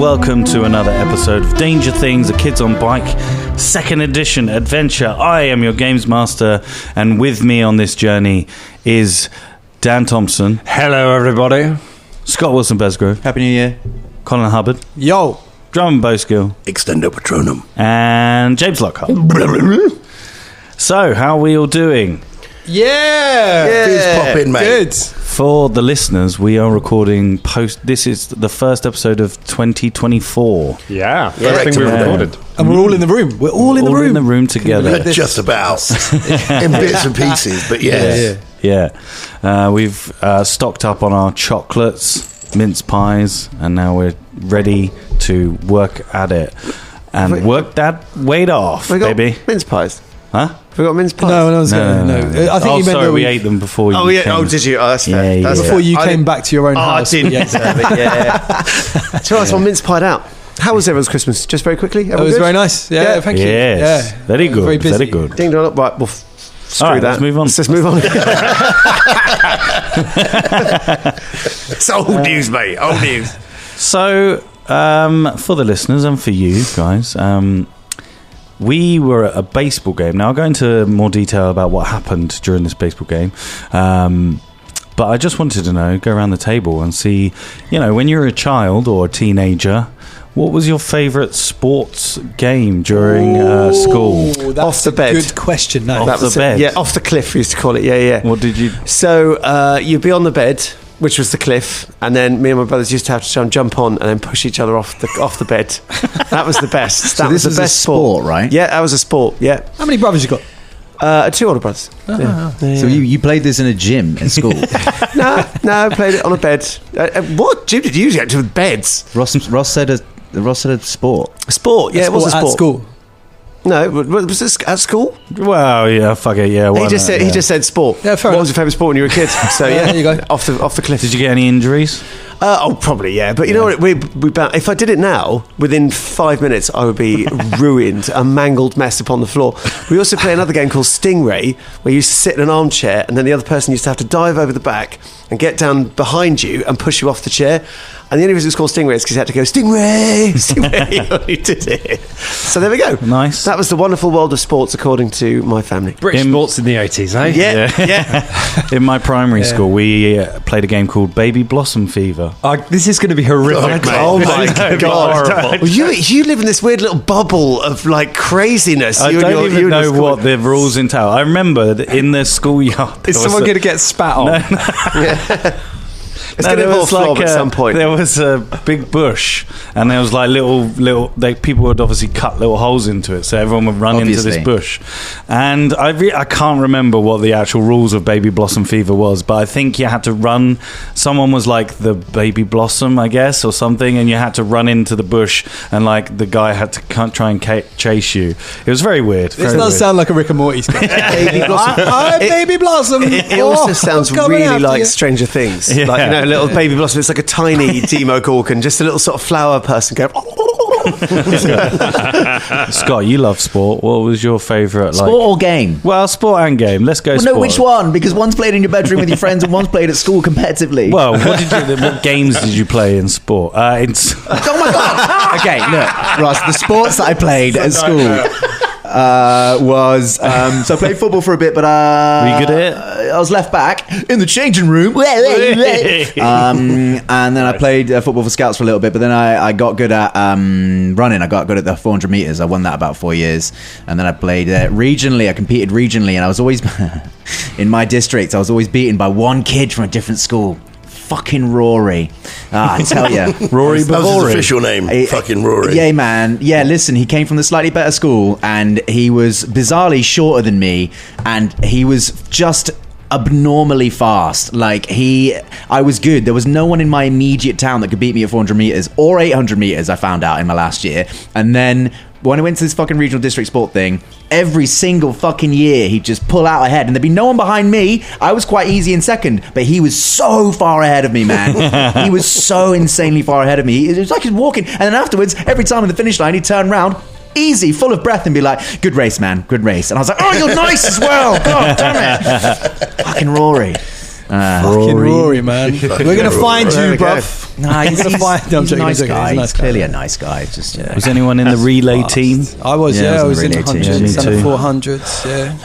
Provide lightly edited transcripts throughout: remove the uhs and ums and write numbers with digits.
welcome to another episode of Danger Things, a Kids on Bike, second edition adventure. I am your games master, and with me on this journey is Dan Thompson. Hello, everybody. Scott Wilson-Besgrove. Happy New Year. Colin Hubbard. Yo. Drum and bow skill. Extendo Patronum. And James Lockhart. So, how are we all doing? Fizz pop in, mate. Good. For the listeners, we are recording this is the first episode of 2024. Yeah. First thing we recorded. And we're all in the room. We're all in the room. in the room together. Just about. In bits and pieces, but yes. Yeah. We've stocked up on our chocolates, mince pies, and now we're ready to work at it. And work that weight off, baby. Mince pies. Huh? We got mince pies. No. I think you meant we ate them before you came. Oh, did you? Oh, that's fair. Yeah, That's Before fair. you came back to your own house. I didn't deserve it, So I was on mince pied out. How was everyone's Christmas? Just very quickly. It was very nice. Yeah, thank you. Yes. Yeah. Very good. Very busy. Very good. Ding dong. Right, well, screw All right, that. let's move on. Let's move on. It's old news, mate. Old news. So, for the listeners and for you guys, we were at a baseball game. Now, I'll go into more detail about what happened during this baseball game. But I just wanted to go around the table and see, when you're a child or a teenager, what was your favourite sports game during school? That's Off the bed. Good question. No. Off the bed? Yeah, off the cliff, we used to call it. Yeah. What did you... So you'd be on the bed, which was the cliff, and then me and my brothers used to have to try and jump on and then push each other off the bed. That was the best. That was the best sport, right? Yeah, that was a sport. Yeah. How many brothers you got? 2 older brothers. Yeah. So you played this in a gym in school? No, I played it on a bed. What gym did you use to with beds? Ross said a sport. A sport, yeah, it was a sport. At school. No, was this at school? Well, yeah, fuck it, yeah. He just said sport. Yeah, fair What enough. was your favourite sport when you were a kid? So yeah, there you go. Off the cliff. Did you get any injuries? Probably, yeah. But you know what? If I did it now, within 5 minutes, I would be ruined, a mangled mess upon the floor. We also play another game called Stingray, where you used to sit in an armchair, and then the other person used to have to dive over the back and get down behind you and push you off the chair. And the only reason it was called Stingray is because you had to go, Stingray, Stingray, when you did it. So there we go. Nice. That was the wonderful world of sports, according to my family. British sports in the 80s, eh? Yeah. In my primary school, we played a game called Baby Blossom Fever. This is going to be horrific, mate. Oh my God! Well, you live in this weird little bubble of like craziness. I don't even know what the rules entail. I remember that in the schoolyard... Is someone going to get spat on? It's going to involve Flob at some point. There was a big bush, and there was like little. People would obviously cut little holes into it, so everyone would run into this bush. And I can't remember what the actual rules of Baby Blossom Fever was, but I think you had to run. Someone was like the Baby Blossom, I guess, or something, and you had to run into the bush, and like the guy had to try and chase you. It was very weird. This does sound like a Rick and Morty sketch. Baby Blossom. Baby Blossom. It also sounds really like Stranger Things. Yeah. Like, little Baby Blossom. It's like a tiny Demo Gorgon, just a little sort of flower person going. Scott, you love sport. What was your favourite? Sport or game? Well, sport and game. Let's go. Well, sport. no, which one? Because one's played in your bedroom with your friends and one's played at school competitively. Well, what games did you play in sport? Oh my God! Okay, look, Ross, the sports that I played at school was so I played football for a bit, but were you good at it? I was left back in the changing room, and then I played football for Scouts for a little bit. But then I got good at running. I got good at the 400 meters. I won that about 4 years, and then I played regionally. I competed regionally, and I was always in my district. I was always beaten by one kid from a different school. Fucking Rory. I tell you. Rory That was his official name. Fucking Rory. Yeah, man. Yeah, listen, he came from the slightly better school and he was bizarrely shorter than me and he was just abnormally fast. I was good. There was no one in my immediate town that could beat me at 400 meters or 800 meters, I found out in my last year. And then when I went to this fucking regional district sport thing, every single fucking year he'd just pull out ahead and there'd be no one behind me. I was quite easy in second, but he was so far ahead of me, man. He was so insanely far ahead of me. It was like he was walking, and then afterwards, every time on the finish line, he'd turn around, easy, full of breath, and be like, "Good race, man, good race." And I was like, "Oh, you're nice as well. God damn it." Fucking Rory. Fucking Rory, man. We're going to find you, bruv. Nah, he's gonna find- I'm a joking, nice I'm joking. guy. He's a nice He's guy. clearly a nice guy. Just Was anyone in the relay team? I was, Yeah, I I was was in in the relay 100s team. and Yeah, me the too. 400s, yeah.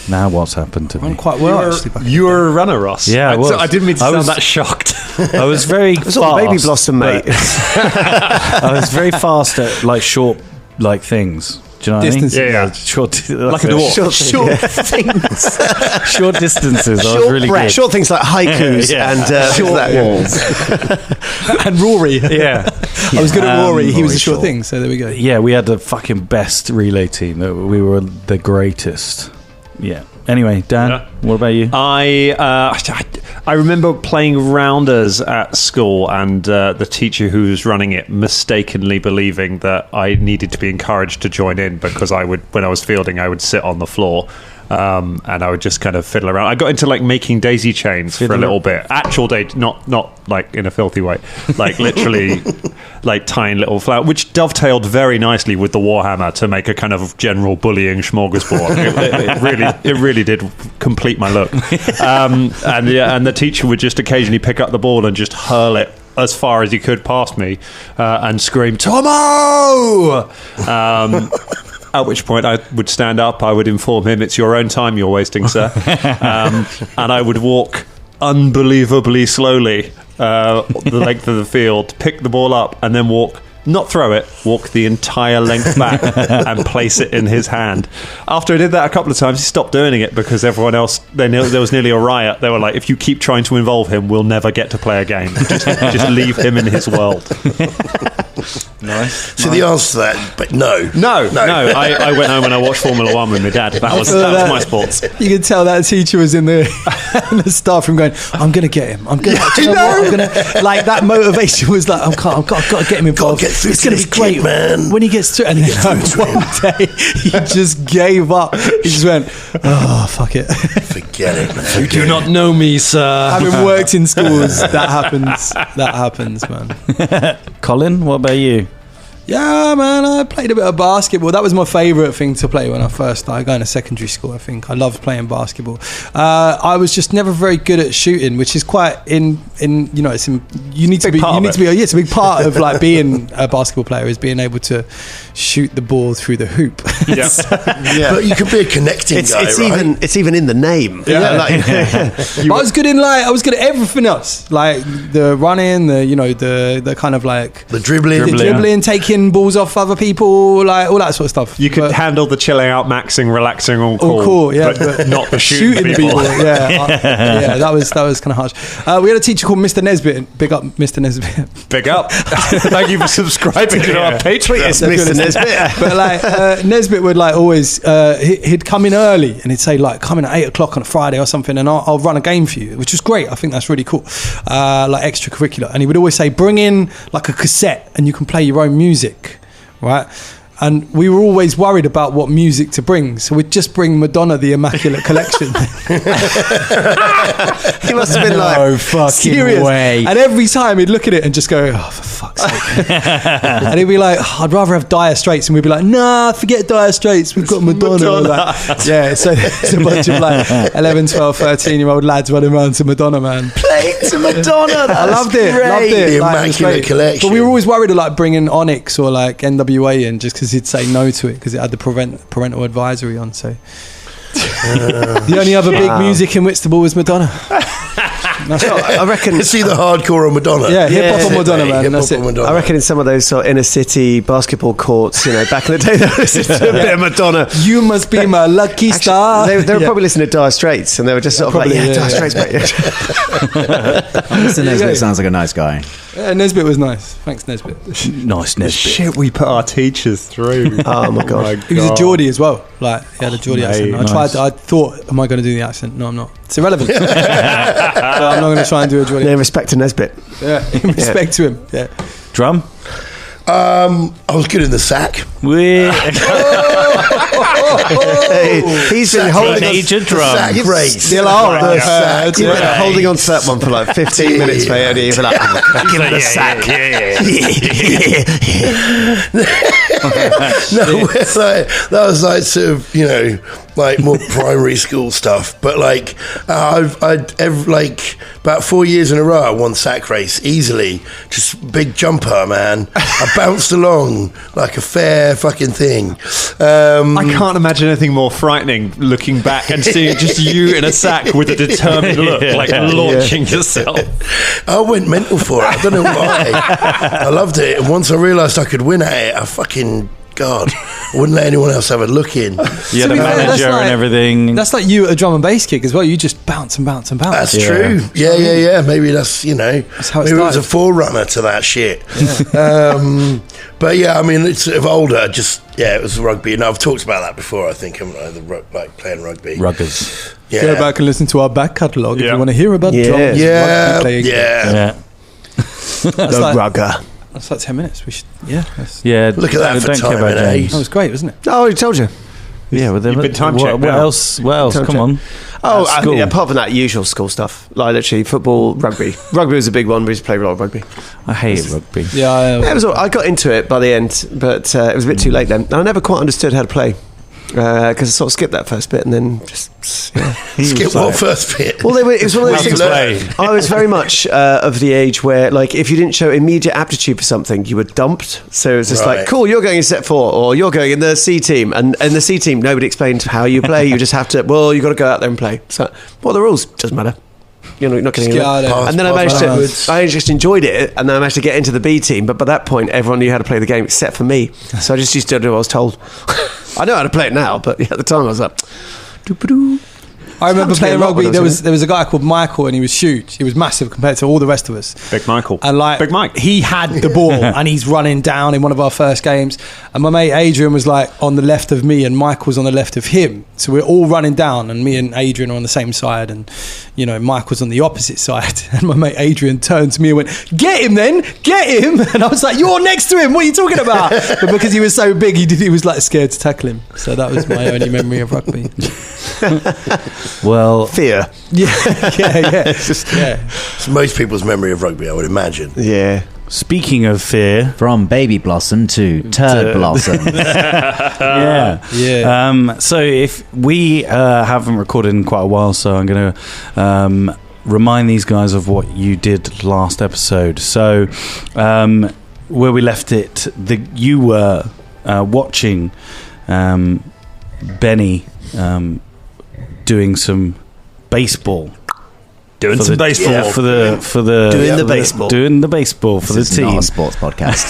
Now what's happened to Run me? quite well, actually. back in You were a runner, Ross. Yeah, I was. I didn't mean to I sound was- that shocked. I was very fast. Sort of baby blossom, mate. but- I was very fast at like short like things. Do you know what Distances. I mean? Yeah. Short. Like a dwarf. Short things. Short distances. I was really good. Short things like haikus Yeah. and short walls. And Rory. Yeah. I was good at Rory. He was Rory a short Shaw. thing, so there we go. Yeah, we had the fucking best relay team. We were the greatest. Yeah. Anyway, Dan, Yeah. what about you? I remember playing rounders at school, and the teacher who was running it mistakenly believing that I needed to be encouraged to join in because when I was fielding, I would sit on the floor. And I would just kind of fiddle around. I got into like making daisy chains for a little bit. Actual not like in a filthy way, like literally like tying little flower, which dovetailed very nicely with the Warhammer to make a kind of general bullying smorgasbord. It really did complete my look. And the teacher would just occasionally pick up the ball and just hurl it as far as he could past me and scream, "Tomo!" At which point I would stand up, I would inform him, "It's your own time you're wasting, sir." And I would walk unbelievably slowly the length of the field, pick the ball up, and then not throw it, walk the entire length back and place it in his hand. After I did that a couple of times, he stopped doing it because everyone else, there was nearly a riot. They were like, "If you keep trying to involve him, we'll never get to play a game. Just leave him in his world." Nice. So the answer to that, but no. No. I went home and I watched Formula One with my dad. That was my sport. You could tell that teacher was in the in the staff room going, "I'm going to get him. I'm going to, you know what? I'm going to," like that motivation was like, I've got to get him involved. Gotta get through It's to going to this be great, kid, man. When he gets through, and then one day he just gave up. He just went, "Oh, fuck it." Forget it, man. You do not know me, sir. Having worked in schools, that happens. That happens, man. Colin, what about you? Yeah, man, I played a bit of basketball. That was my favourite thing to play when I first started going to secondary school, I think. I loved playing basketball. I was just never very good at shooting, which is quite you know, it's you need to be, it's a big part of like being a basketball player is being able to shoot the ball through the hoop. Yeah. But you could be a connecting guy, right? It's even in the name. But I was good at everything else, like the running, the kind of like The dribbling. taking balls off other people, like all that sort of stuff. You could But- handle the chilling out, maxing, relaxing, all all cool, yeah, but not the shooting people. people. Yeah, that was kind of harsh. We had a teacher called Mr. Nesbitt. Big up, Mr. Nesbitt. Big up. Thank you for subscribing to our Patreon. It's Mr. Nesbitt. But like Nesbitt would like always he'd come in early and he'd say like, "Come in at 8 o'clock on a Friday or something, and I'll run a game for you," which was great. I think that's really cool, like extracurricular. And he would always say, "Bring in like a cassette and you can play your own music." Right? And we were always worried about what music to bring, so we'd just bring Madonna, the Immaculate Collection. He must have been like, No fucking Serious. way. And every time he'd look at it and just go, "Oh, for fuck's sake." And he'd be like, "Oh, I'd rather have Dire Straits." And we'd be like, "Nah, forget Dire Straits. We've got Madonna." Like, yeah, so there's a bunch of like 11, 12, 13-year-old lads running around to Madonna, man. play to Madonna. I loved it. Loved it. The Like, it was Immaculate great. Collection. But we were always worried of like bringing Onyx or like NWA in just because he'd say no to it because it had the parental advisory on. So the only other big music in Whitstable was Madonna. I reckon. See the hardcore on Madonna. Yeah, hip hop Yeah, on Madonna, mate, man. hip-hop That's it. on Madonna. I reckon in some of those sort of inner city basketball courts, back in the day, there was a bit of Madonna. You must be my lucky star. They were Yeah. probably listening to Dire Straits, and they were just sort of probably, like, yeah, Dire yeah. Straits, mate. Mr. Nesbitt sounds like a nice guy. Yeah, Nesbitt was nice. Thanks, Nesbitt. Nice Nesbitt. Shit, we put our teachers through. Oh my god. He was a Geordie as well. Like he had a Geordie accent. I nice. tried. I thought, am I going to do the accent? No, I'm not. It's irrelevant. So I'm not going to try and do a Geordie. No respect to Nesbitt. Yeah, in respect to him. Yeah. Drum? I was good in the sack. He's been holding on. Major drum. Sack race. Still are, The right? sack You've been race. holding on to that one for like 15 minutes, mate. And you've been like, give him the sack. No, that was like sort of, like more primary school stuff. But like, like about 4 years in a row, I won sack race easily. Just big jumper, man. I bounced along like a fair fucking thing. I can't imagine anything more frightening looking back and seeing just you in a sack with a determined look, like launching yourself. I went mental for it. I don't know why. I loved it. And once I realised I could win at it, God, I wouldn't let anyone else have a look in. You had a manager and everything. That's like you at a drum and bass kick as well. You just bounce and bounce and bounce. That's true. Yeah. Maybe that's, that's how maybe it was a forerunner to that shit. Yeah. But yeah, I mean, it's sort of older. It was rugby. And I've talked about that before, I think, like playing rugby. Ruggers. Yeah. Go back and listen to our back catalogue if you want to hear about drums. Yeah. The rugger. That's like 10 minutes. We should, Look at that for time and age. That was great, wasn't it? Oh, I told you. Yeah, well, you've been time checked. What else? Come on. Apart from that usual school stuff, like literally football, rugby. Rugby was a big one. We used to play a lot of rugby. I hate rugby. Yeah, it was. I got into it by the end, but it was a bit too late then. I never quite understood how to play. Because I sort of skipped that first bit and then just skip what first bit? Well, it was one of those things. I was very much of the age where, like, if you didn't show immediate aptitude for something, you were dumped. So it was just like, cool, you're going in set 4, or you're going in the C team, and in the C team, nobody explained how you play. You just have to. Well, you got to go out there and play. So, what are the rules? Doesn't matter. You're not getting it. And then I just enjoyed it, and then I managed to get into the B team. But by that point, everyone knew how to play the game except for me. So I just used to do what I was told. I know how to play it now, but at the time I was like, doo-ba-doo. I remember playing rugby. There was a guy called Michael, and he was huge. He was massive compared to all the rest of us. Big Michael. And like Big Mike. He had the ball, and he's running down in one of our first games. And my mate Adrian was like on the left of me, and Mike was on the left of him. So we're all running down, and me and Adrian are on the same side, and Mike was on the opposite side. And my mate Adrian turned to me and went, "Get him, then, get him!" And I was like, "You're next to him. What are you talking about?" But because he was so big, he was like scared to tackle him. So that was my only memory of rugby. Well, fear. Yeah. It's most people's memory of rugby, I would imagine. Yeah. Speaking of fear, from baby blossom to turd blossom. Yeah. So if we haven't recorded in quite a while, so I'm going to remind these guys of what you did last episode. So where we left it, you were watching Benny doing some baseball. Doing some baseball for the doing the baseball for the team. Not a sports podcast.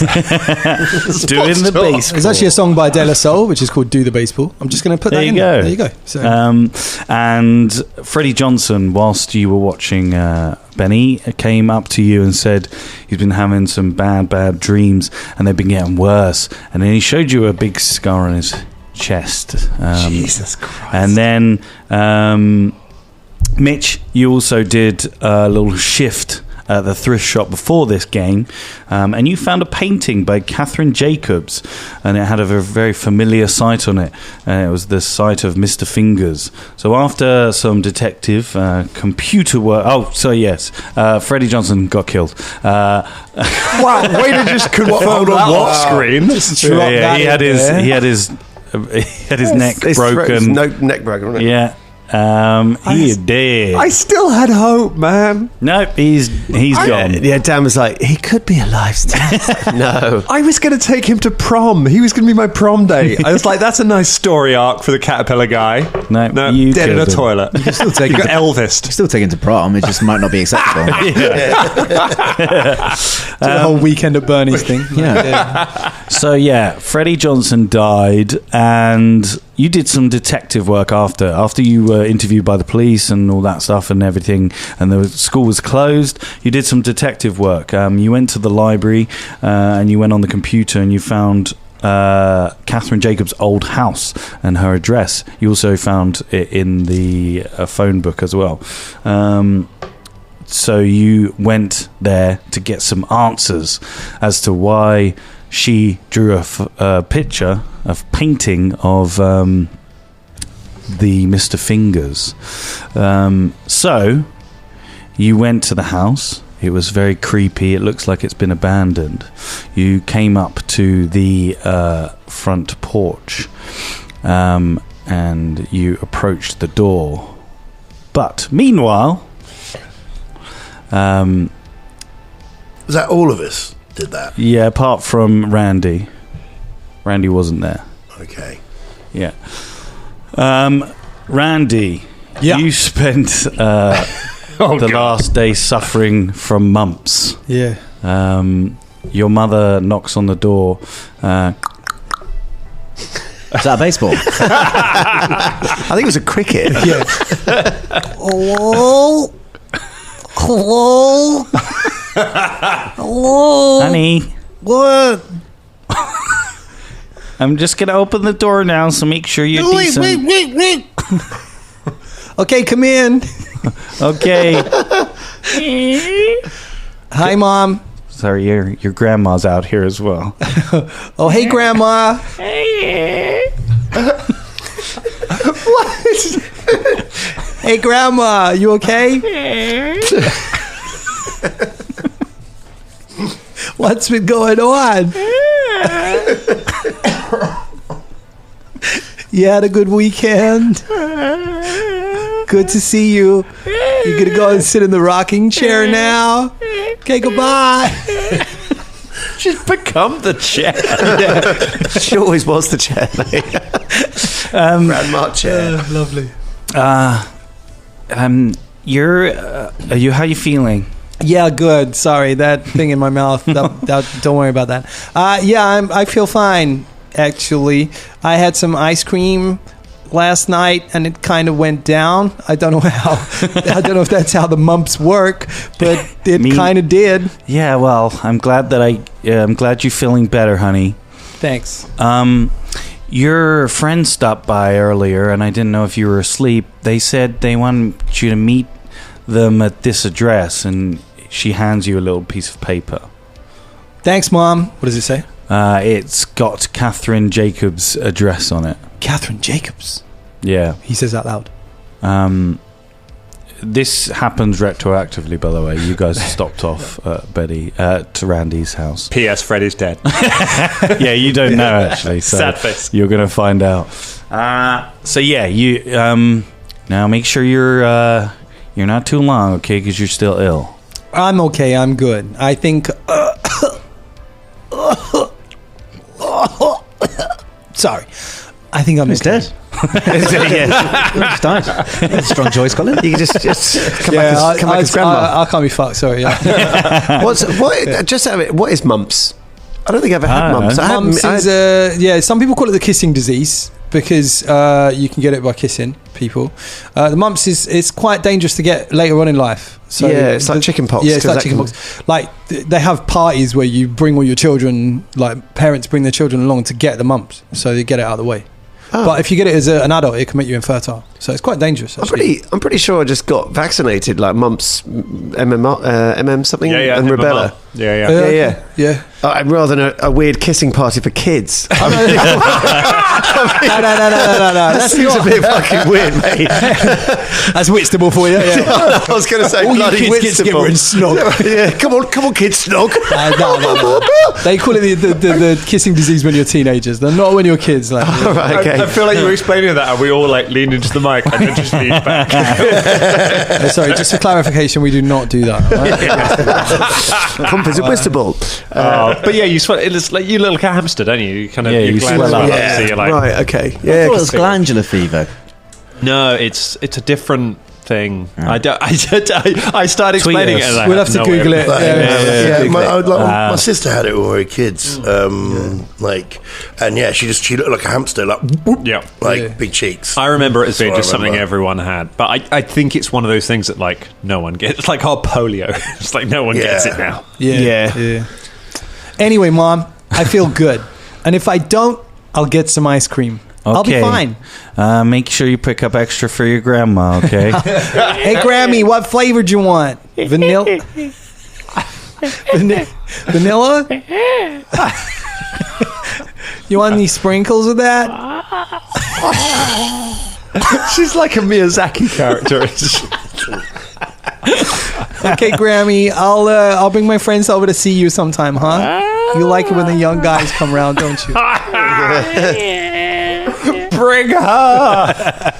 Doing the baseball. There's actually a song by De La Soul which is called "Do the Baseball." I'm just going to put that in. There you go. So. And Freddie Johnson, whilst you were watching Benny, came up to you and said he's been having some bad dreams and they've been getting worse. And then he showed you a big scar on his chest. Jesus Christ. And then Mitch, you also did a little shift at the thrift shop before this game, and you found a painting by Catherine Jacobs, and it had a very familiar site on it, and it was the site of Mr. Fingers. So after some detective computer work, Freddie Johnson got killed. Wow, way to just confirm that off screen. He had his neck broken. Neck broken, wasn't it? Yeah. He did. I still had hope, man. No, he's gone. Yeah, Dan was like, he could be alive still. No. I was going to take him to prom. He was going to be my prom date. I was like, that's a nice story arc for the caterpillar guy. No, dead in a toilet. You can still take him to Elvis. Still take him to prom. It just might not be acceptable. The whole weekend at Bernie's thing. So Freddie Johnson died, and you did some detective work after you were interviewed by the police and all that stuff and everything, and the school was closed. You did some detective work. You went to the library and you went on the computer and you found Catherine Jacobs' old house and her address. You also found it in the phone book as well. So you went there to get some answers as to why she drew a picture, a painting of the Mr. Fingers. So you went to the house. It was very creepy. It looks like it's been abandoned. You came up to the front porch, and you approached the door. But meanwhile, was that all of us did that? Yeah, apart from Randy. Randy wasn't there. Okay. Yeah. Randy, you spent the last day suffering from mumps. Yeah. Your mother knocks on the door. Is that a baseball? I think it was a cricket. Yeah. Hello? Hello? Hello? Honey, What? I'm just going to open the door now, so make sure you're decent. Wait. Okay, come in. Okay. Hi, Mom. Sorry, your grandma's out here as well. Oh, hey, Grandma. What? Hey, Grandma, you okay? What's been going on? You had a good weekend? Good to see you. You're going to go and sit in the rocking chair now? Okay, goodbye. She's become the chair. She always was the chair, mate. Grandma chair. Lovely. How you feeling? Yeah, good. Sorry, that thing in my mouth. Don't worry about that. I feel fine, actually. I had some ice cream last night and it kind of went down. I don't know how. I don't know if that's how the mumps work, but it kind of did. Yeah, well, I'm glad I'm glad you're feeling better, honey. Thanks. Your friend stopped by earlier and I didn't know if you were asleep. They said they wanted you to meet them at this address, and she hands you a little piece of paper. Thanks, Mom. What does it say? It's got Catherine Jacobs' address on it. Catherine Jacobs. Yeah. He says out loud. This happens retroactively, by the way. You guys stopped off to Randy's house. P.S. Freddy's dead. Yeah, you don't know actually. So sad face. You're gonna find out. So yeah, you now make sure you're not too long, okay? Because you're still ill. I'm okay. I'm good. I think. Sorry. I think I'm okay. dead. He's died. Strong choice, Colin. You can just come back as grandma. I can't be fucked. Sorry. Yeah. What is mumps? I don't think I've ever had mumps. Mumps is some people call it the kissing disease because you can get it by kissing people. The mumps it's quite dangerous to get later on in life. So it's like chicken pox. Yeah, it's like chicken pox. Like they have parties where you bring all your children, like parents bring their children along to get the mumps, so they get it out of the way. Oh. But if you get it as an adult, it can make you infertile. So it's quite dangerous. I'm pretty sure I just got vaccinated, like mumps, MM something, and rubella. Yeah. Rather than a weird kissing party for kids. No. That seems a bit fucking weird, mate. That's Whitstable for you. Yeah. I was going to say all bloody you kids get together and snog. Yeah, come on, kids, snog. No. They call it the kissing disease when you're teenagers. They're not when you're kids. Like, right, okay. I feel like you were explaining that, and we all like leaned into the mic and then just leaned back. Sorry, just for clarification, we do not do that. Right? Composite Whitstable. But yeah, you swell. It's like you little hamster, don't you? You kind of you swell up. So you're like, right, okay. Yeah, I thought it was glandular fever. No, it's a different thing. I started explaining it. We'll have to Google it. My sister had it when we were kids. She looked like a hamster, big cheeks. I remember it as being just something everyone had, but I think it's one of those things that like no one gets. It's like our polio. It's like no one gets it now. Yeah. Anyway, Mom, I feel good, and if I don't, I'll get some ice cream. Okay. I'll be fine. Make sure you pick up extra for your grandma, okay? Hey, Grammy, what flavor do you want? Vanilla? Vanilla? You want any sprinkles with that? She's like a Miyazaki character. Okay, Grammy, I'll bring my friends over to see you sometime, huh? You like it when the young guys come around, don't you? bring her.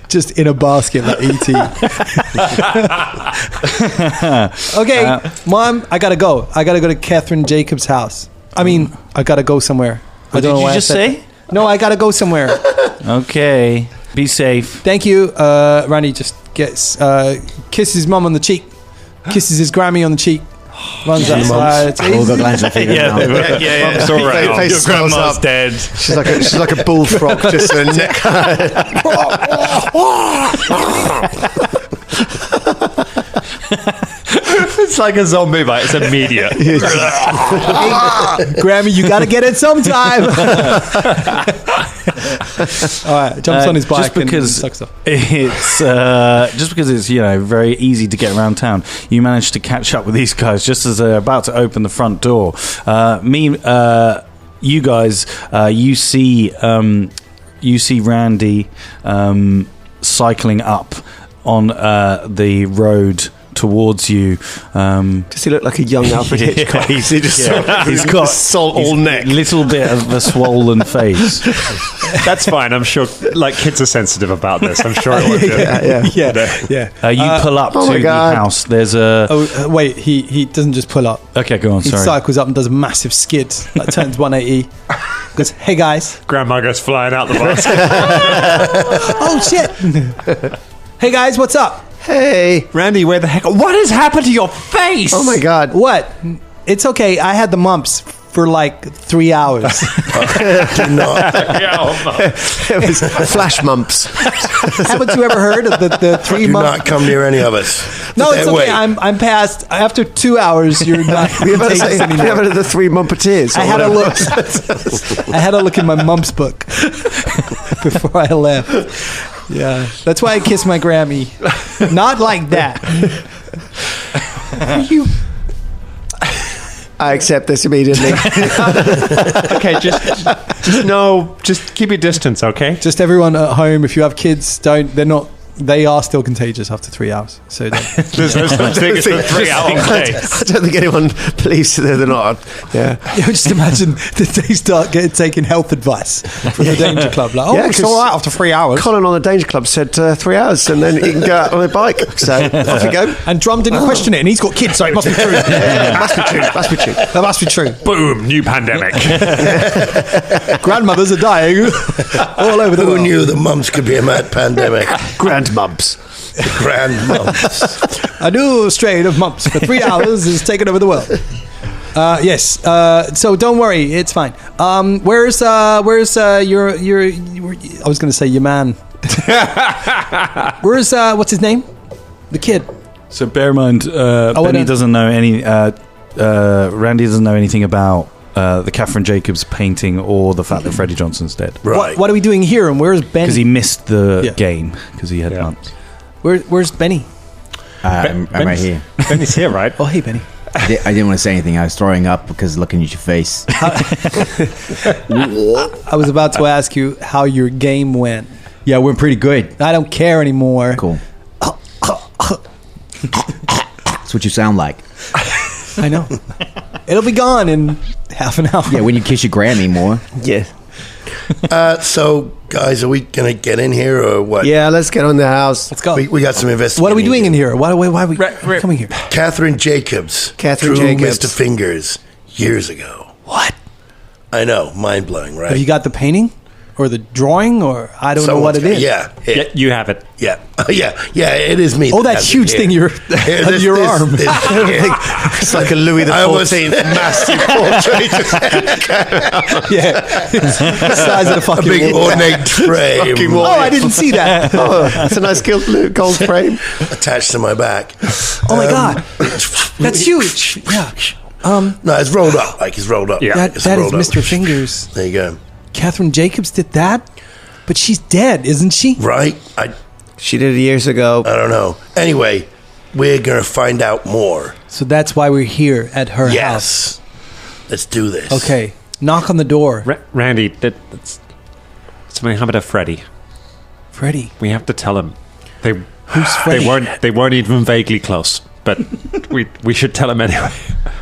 Just in a basket like E.T. Okay, Mom, I gotta go. I gotta go to Catherine Jacobs' house. I mean, I gotta go somewhere. What did you just say? No, I gotta go somewhere. Okay. Be safe. Thank you. Randy just gets kisses his mum on the cheek, kisses his Grammy on the cheek, runs outside. All got glands on fingers now. Yeah. Face Your grandma's up. dead. She's like a bullfrog, just her neck. It's like a zombie bite. It's immediate. Grammy, you gotta get it sometime. All right, jumps on his bike just because and sucks off. it's very easy to get around town. You manage to catch up with these guys just as they're about to open the front door. You guys, you see Randy cycling up on the road towards you. Does he look like a young Alfred Hitchcock? He's got all neck. Little bit of a swollen face. That's fine. I'm sure. Like kids are sensitive about this. I'm sure it would. Yeah. You pull up to the house. There's a. Wait, he doesn't just pull up. Okay, go on. He Sorry. cycles up and does a massive skid, like turns 180. Goes, hey guys. Grandma goes flying out the box. Oh shit. Hey guys, what's up? Hey, Randy, where the heck? What has happened to your face? oh my God! What? It's okay. I had the mumps for like 3 hours. It was flash mumps. Haven't you ever heard of the 3 Do months? not come near any of us. No, it's okay. Wait. I'm past. After 2 hours, you're not contagious We anymore. have the 3 mumpeteers. I had a look. I had a look in my mumps book before I left. Yeah, that's why I kissed my Grammy. Not like that. You. I accept this immediately. Okay, just keep your distance, okay? Just everyone at home, if you have kids, they are still contagious after 3 hours. So There's no such thing as a 3-hour play. I don't think anyone believes that they're not. Yeah. just imagine that they start taking health advice from the Danger Club. Like, Yeah, it's 'cause all right after 3 hours. Colin on the Danger Club said 3 hours, and then he can go out on a bike. So off you go. And Drum didn't question it, and he's got kids, so it must be true. Must be true. Must be true. That must be true. Boom, new pandemic. Grandmothers are dying all over the Who world. knew the mums could be a mad pandemic? Grand mumps. The grand mums. A new strain of mumps for 3 hours is taking over the world. Yes. So don't worry, it's fine. Where's your I was going to say your man. Where's what's his name? The kid. So bear in mind, Benny doesn't know any. Randy doesn't know anything about the Catherine Jacobs painting or the fact that Freddie Johnson's dead. Right. What are we doing here? And where's Benny? Because he missed the game because he had months. Where's Benny? I'm right here. Benny's here, right? Oh, hey, Benny. I didn't want to say anything. I was throwing up because looking at your face. I was about to ask you how your game went. Yeah, we're pretty good. I don't care anymore. Cool. That's what you sound like. I know. It'll be gone in half an hour. Yeah, when you kiss your Grammy more. Yeah. So, guys, are we going to get in here or what? Yeah, let's get on the house. Let's go. We got some investigating. What are we doing in here? Why are we coming here? Catherine Jacobs. Catherine drew Jacobs. Mr. Fingers years ago. What? I know, mind blowing, right? Have you got the painting? Or the drawing? Or I don't know what it is. Yeah, Yeah, you have it. yeah, it is me. Oh, that huge thing you're on your arm. It's like a Louis XIV massive portrait. Yeah. The size of the a fucking big wall. ornate frame Oh, I didn't see that. Oh, that's a nice gold frame. attached to my back. Oh my God. That's huge. Yeah. No, it's rolled up. Like it's rolled up. Yeah. That It's is rolled up. Mr. Fingers. There you go. Catherine Jacobs did that? But she's dead, isn't she? Right? I She did it years ago. don't know. Anyway, we're gonna find out more. So that's why we're here at her house. Yes. Let's do this. Okay. Knock on the door. Randy, that's something happened to Freddie. Freddie. We have to tell him. Who's Freddie? They weren't even vaguely close, but we should tell him anyway.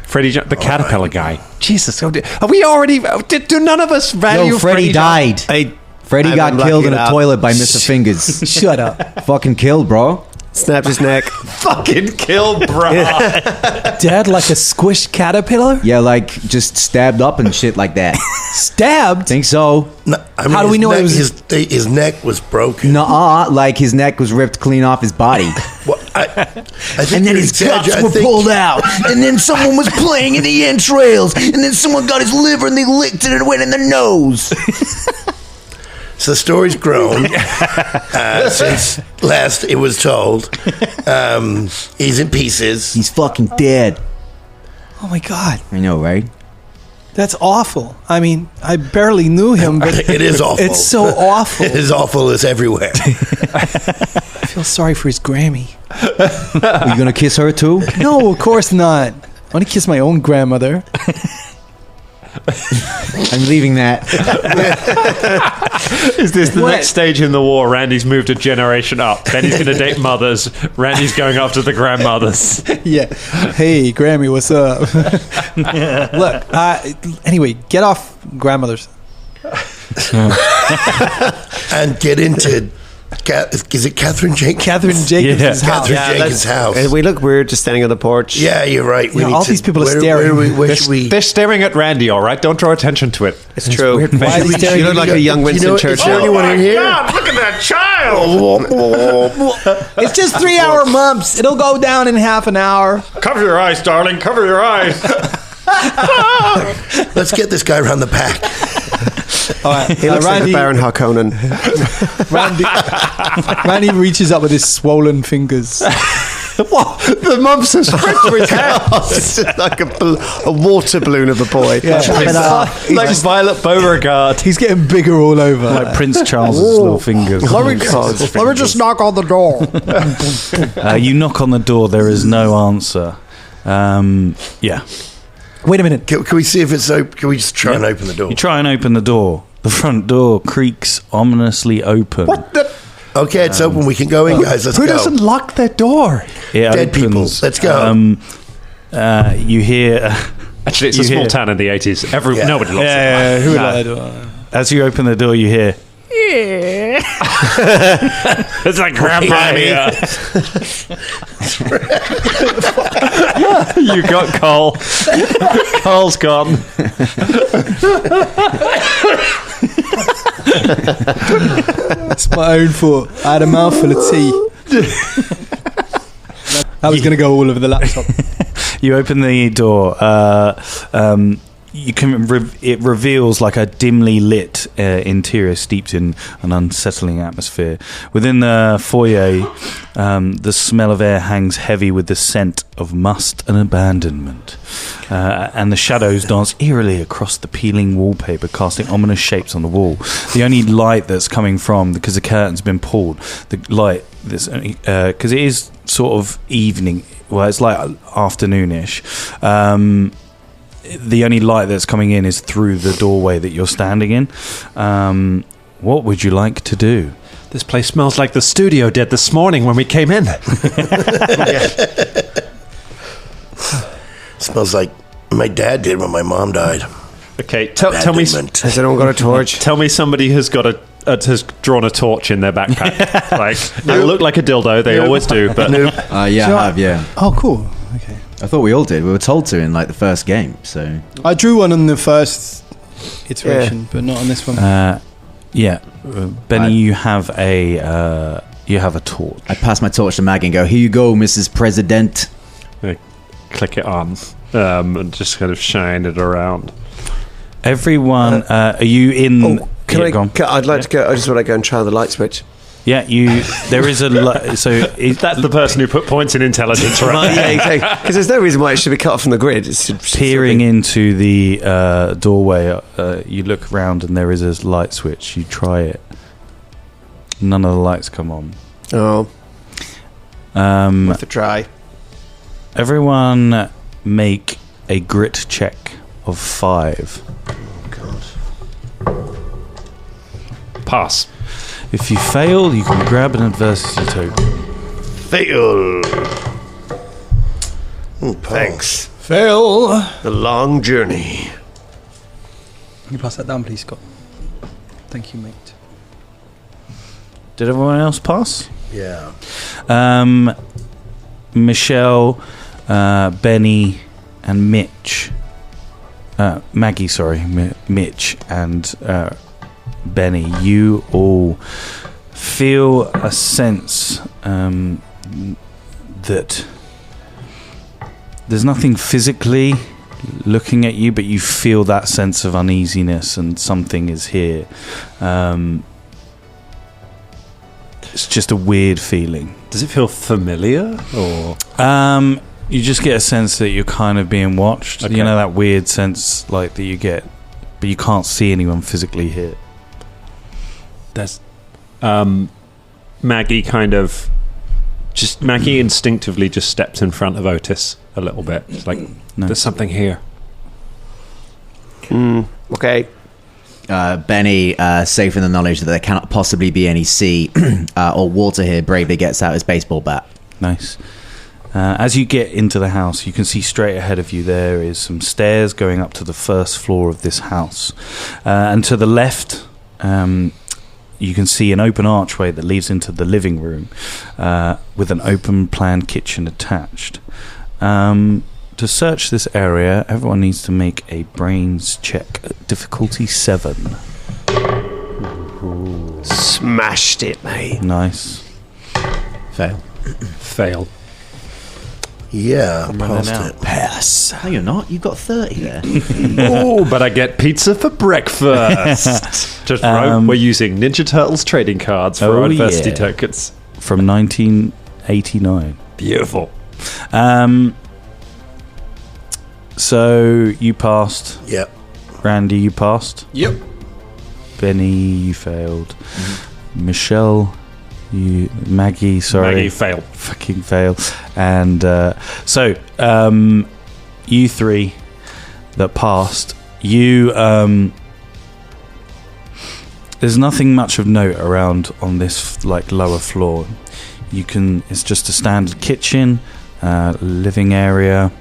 Freddie, the caterpillar guy. Jesus, are we already? Do none of us value Yo, Freddie died. Hey, Freddie got killed in a toilet by Mr. Fingers. Shut up. Fucking killed, bro. Snapped his neck. Fucking kill, bro. Dead like a squished caterpillar? Yeah, like just stabbed up and shit like that. Stabbed? Think so. No, I mean, How do we know neck, it was... his neck was broken? Nuh-uh, like his neck was ripped clean off his body. Well, I think And then his guts were pulled out. And then someone was playing in the entrails. And then someone got his liver and they licked it and it went in their nose. So the story's grown since last it was told. He's in pieces. He's fucking dead. Oh my God. I know, right? That's awful. I mean, I barely knew him, but It is awful. it's so awful. It is awful. It's everywhere. I feel sorry for his Grammy. Are you gonna kiss her too? No, of course not. I want to kiss my own grandmother. I'm leaving that. Is this the What? next stage in the war? Randy's moved a generation up. Then he's going to date mothers. Randy's going after the grandmothers. Yeah. Hey, Grammy, what's up? Look, anyway, get off grandmothers. And get into... Is it Catherine Jenkins? Catherine Jenkins' house. Catherine Jenkins' house. We look weird just standing on the porch. Yeah, you're right. We Yeah, need all to- these people are where staring. Where should we... They're staring at Randy, all right? Don't draw attention to it. It's true. Why are they staring You at look like you? a young Winston Is there Churchill. anyone in here? look at that child! It's just 3-hour mumps. It'll go down in half an hour. Cover your eyes, darling. Cover your eyes. Let's get this guy around the back. All right, He looks like the Baron Harkonnen. Randy reaches up with his swollen fingers. What? The mumps have spread to his head. It's just like a water balloon of a boy. Like Violet Beauregard. He's getting bigger all over. Like Prince Charles's little fingers. let me just knock on the door. You knock on the door. There is no answer. Yeah. Wait a minute. Can we see if it's open? Can we just try and open the door? You try and open the door. The front door creaks ominously open. What the? Okay, it's open. We can go in, guys. Let's Who go. doesn't lock their door? It Dead people. opens. Let's go. You hear... Actually, it's a You small hear- town in the 80s. Yeah. Nobody locks it. Yeah, Who would nah. like that door? As you open the door, you hear... It's like grandpa here. You got Cole. Cole's gone. It's my own fault. I had a mouthful of tea. I was going to go all over the laptop. You open the door. You can. It reveals like a dimly lit interior steeped in an unsettling atmosphere. Within the foyer, the smell of air hangs heavy with the scent of must and abandonment, and the shadows dance eerily across the peeling wallpaper, casting ominous shapes on the wall. The only light that's coming from, because the curtain's been pulled, the light this because it is sort of evening. Well, it's like afternoonish. The only light that's coming in is through the doorway that you're standing in. What would you like to do? This place smells like the studio did this morning when we came in. Smells like my dad did when my mom died. Okay, tell me. Abandonment. Has anyone got a torch? Tell me somebody has got has drawn a torch in their backpack. Like they look like a dildo. They always do. But Yeah, I have, yeah. Oh, cool. Okay. I thought we all did. We were told to in like the first game, so... I drew one on the first iteration, but not on this one. Benny, you have a torch. I pass my torch to Maggie and go, here you go, Mrs. President. I click it on and just kind of shine it around. Everyone, are you in? I'd like to go. I just want to go and try the light switch. Yeah, there is a That's the person who put points in intelligence, right? Yeah, exactly. Because there's no reason why it should be cut off from the grid. It's just peering into the doorway. You look around and there is a light switch. You try it. None of the lights come on. Oh, worth a try. Everyone make a grit check of 5. Pass. If you fail, you can grab an adversity token. Fail. Thanks. Fail. The long journey. Can you pass that down, please, Scott? Thank you, mate. Did everyone else pass? Yeah. Michelle, Benny, and Mitch. Maggie, sorry, Mitch and Benny. You all feel a sense that there's nothing physically looking at you, but you feel that sense of uneasiness and something is here. It's just a weird feeling. Does it feel familiar, or you just get a sense that you're kind of being watched? Okay. You know, that weird sense like that you get, but you can't see anyone physically here. That's Maggie Maggie instinctively just steps in front of Otis a little bit. It's like, there's something here. Okay. Benny, safe in the knowledge that there cannot possibly be any sea or water here, bravely gets out his baseball bat. Nice. As you get into the house, you can see straight ahead of you there is some stairs going up to the first floor of this house. And to the left, you can see an open archway that leads into the living room with an open plan kitchen attached. To search this area, everyone needs to make a brains check. Difficulty 7. Smashed it, mate. Nice. Fail. Yeah, I passed it. Pass. No, you're not. You've got 30 there. Oh, but I get pizza for breakfast. Just right. We're using Ninja Turtles trading cards for our adversity tokens. From 1989. Beautiful. So you passed. Yep. Randy, you passed. Yep. Benny, you failed. Mm-hmm. Michelle, Maggie failed. Fucking fail. And so you three that passed, there's nothing much of note around on this like lower floor. It's just a standard kitchen, living area.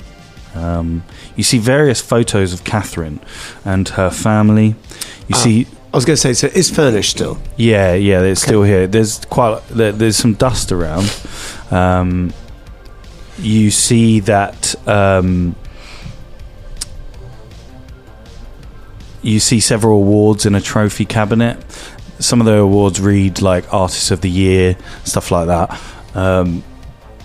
You see various photos of Catherine and her family. You see. I was going to say, so it's furnished still? Yeah, it's still here. There's there's some dust around. You see that. You see several awards in a trophy cabinet. Some of the awards read like Artist of the Year, stuff like that.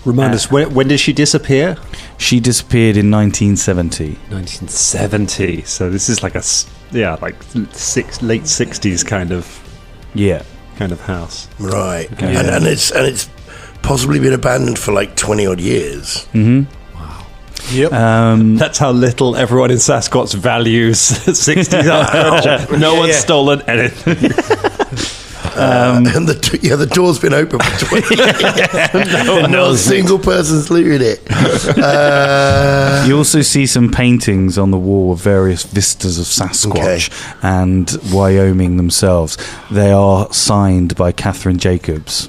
Remind us, when did she disappear? She disappeared in 1970. 1970. So this is like late 60s kind of house. Right. Okay. And it's possibly been abandoned for like 20 odd years. Mm-hmm. Wow. Yep. That's how little everyone in Sasquatch values 60s architecture. No one's stolen anything. And the door's been open for 20 years. Not a single person's looted it. You also see some paintings on the wall of various vistas of Sasquatch and Wyoming themselves. They are signed by Catherine Jacobs.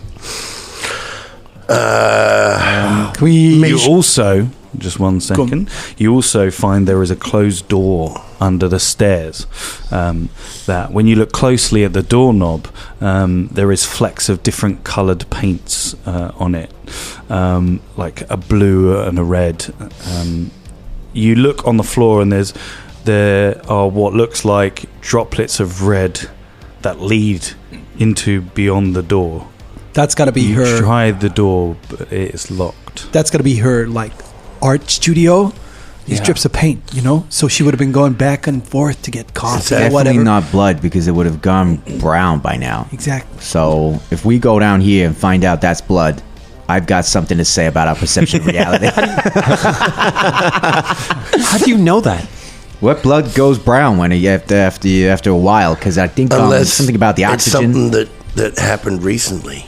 You also, just one second, you also find there is a closed door under the stairs. That when you look closely at the doorknob, there is flecks of different coloured paints on it, like a blue and a red. You look on the floor and there are what looks like droplets of red that lead into beyond the door. That's got to be her. You tried the door, but it is locked. That's got to be her like art studio. These drips of paint, so she would have been going back and forth to get coffee or whatever. Definitely not blood, because it would have gone brown by now. Exactly. So if we go down here and find out that's blood, I've got something to say about our perception of reality. How do you know that? What blood goes brown when after a while? Because I think something about the oxygen. It's something that happened recently.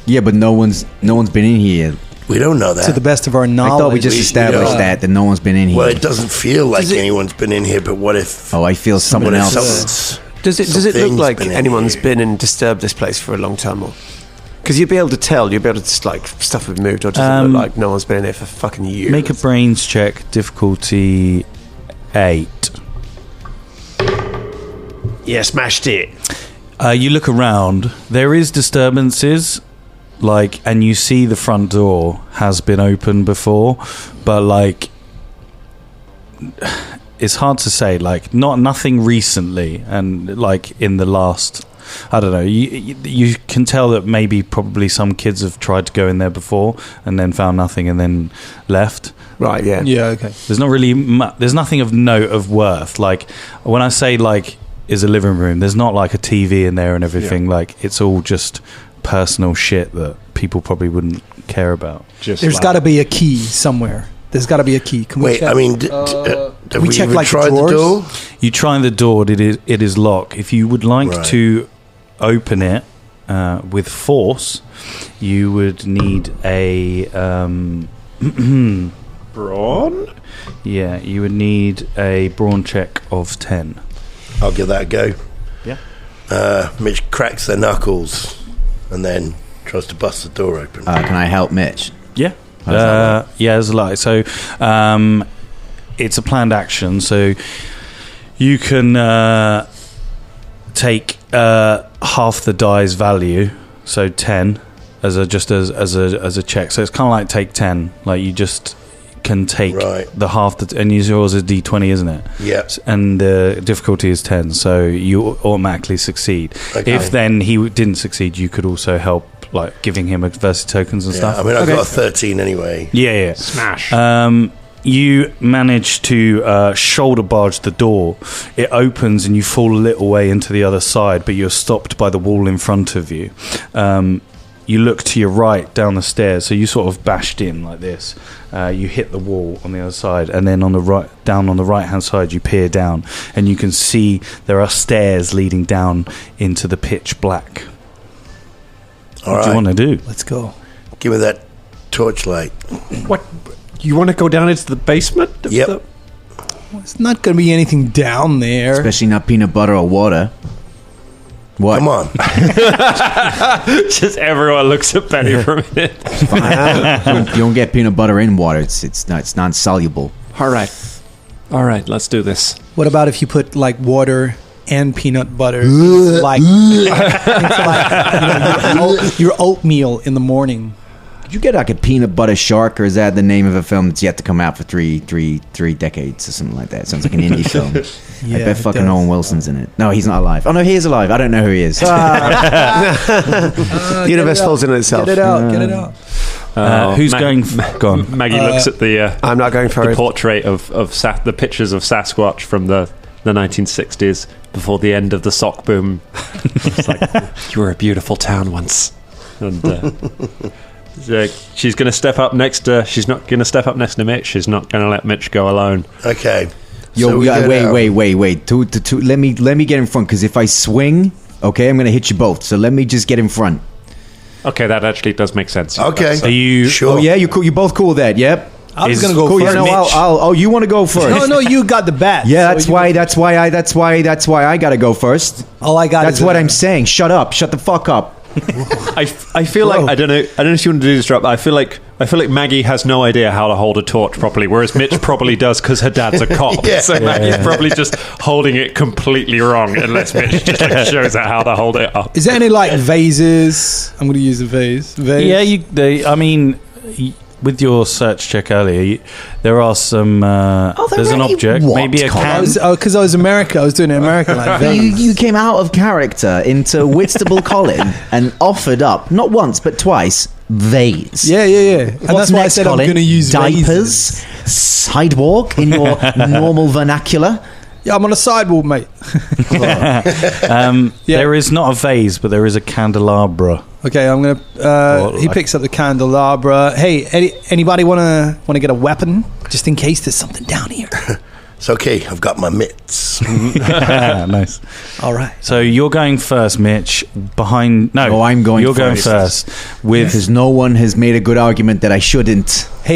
Yeah, but no one's been in here. We don't know that. To the best of our knowledge. I thought we just established that no one's been in here. Well, it doesn't feel like anyone's been in here, but what if... Oh, I feel something else. Does it look like anyone's been and disturbed this place for a long time? Because you'd be able to tell, stuff have moved, or does it look like no one's been in here for fucking years? Make a brains check, difficulty 8. Yeah, smashed it. You look around. There is disturbances, and you see the front door has been opened before, but it's hard to say. Nothing recently, and in the last, I don't know. You can tell that probably some kids have tried to go in there before and then found nothing and then left. Right. Yeah. Yeah. Okay. There's not really. There's nothing of note of worth. When I say is a living room, there's not a TV in there and everything. Yeah. It's all just personal shit that people probably wouldn't care about. There's got to be a key somewhere. There's got to be a key. Can we Wait, check? I mean, have we check even tried the door? You try the door. It is locked. If you would like to open it with force, you would need a Brawn? Yeah, you would need a brawn check of 10. I'll give that a go. Yeah. Mitch cracks their knuckles and then tries to bust the door open. Can I help Mitch? Yeah. There's a lot. So it's a planned action. So you can take half the die's value, so 10, as a check. So it's kind of like take 10. You just can take the half, and yours is D20, isn't it? Yeah. And the difficulty is 10, so you automatically succeed. Okay. If then he didn't succeed, you could also help, giving him adversity tokens and stuff. I mean, I've got a 13 anyway. Yeah. Smash. You manage to shoulder barge the door. It opens and you fall a little way into the other side, but you're stopped by the wall in front of you. You look to your right down the stairs, so you sort of bashed in like this. You hit the wall on the other side, and then on the right hand side, you peer down, and you can see there are stairs leading down into the pitch black. What do you want to do? Let's go. Give me that torchlight. What? You want to go down into the basement? Yep. It's not going to be anything down there. Especially not peanut butter or water. What? Come on. Just everyone looks at Benny for a minute. You don't get peanut butter in water. It's non-soluble. All right, let's do this. What about if you put water and peanut butter, your oatmeal in the morning? Did you get a peanut butter shark, or is that the name of a film that's yet to come out for three decades or something like that? Sounds like an indie film. I bet fucking Owen Wilson's in it. No, he's not alive. Oh no, he is alive. I don't know who he is. The universe falls in itself. Get it out. Who's going? Go on. Maggie looks at the. I'm not going for the portrait of the pictures of Sasquatch from the 1960s before the end of the sock boom. It's you were a beautiful town once, and. She's going to step up next to. She's not going to step up next to Mitch. She's not going to let Mitch go alone. Okay. Yo, wait. Let me get in front, because if I swing, okay, I'm going to hit you both. So let me just get in front. Okay, that actually does make sense. Okay. Are you sure? Oh yeah, you're cool. You're both cool with that. Yep. I was going to go cool, first. Yeah, no, you want to go first? No, you got the bat. Yeah, so that's why I got to go first. All I got. That's what I'm saying. Shut up. Shut the fuck up. I feel like I don't know if you want to do this drop. I feel like Maggie has no idea how to hold a torch properly, whereas Mitch probably does because her dad's a cop. Maggie's probably just holding it completely wrong, unless Mitch just shows her how to hold it up. Is there any vases? I'm going to use a vase. Yeah, with your search check earlier, there are some. There's an object, maybe a can. Because I was America. I was doing it in America. You came out of character into Whitstable Colin and offered up, not once but twice, vase. Yeah. And What's that's why next, I said Colin? I'm going to use diapers, vases. sidewalk in your normal vernacular. Yeah, I'm on a sidewalk, mate. There is not a vase, but there is a candelabra. Okay, I'm gonna. He picks up the candelabra. Hey, anybody wanna get a weapon just in case there's something down here? It's okay. I've got my mitts. Nice. All right. So you're going first, Mitch. I'm going. You're going first. Because no one has made a good argument that I shouldn't. Hey,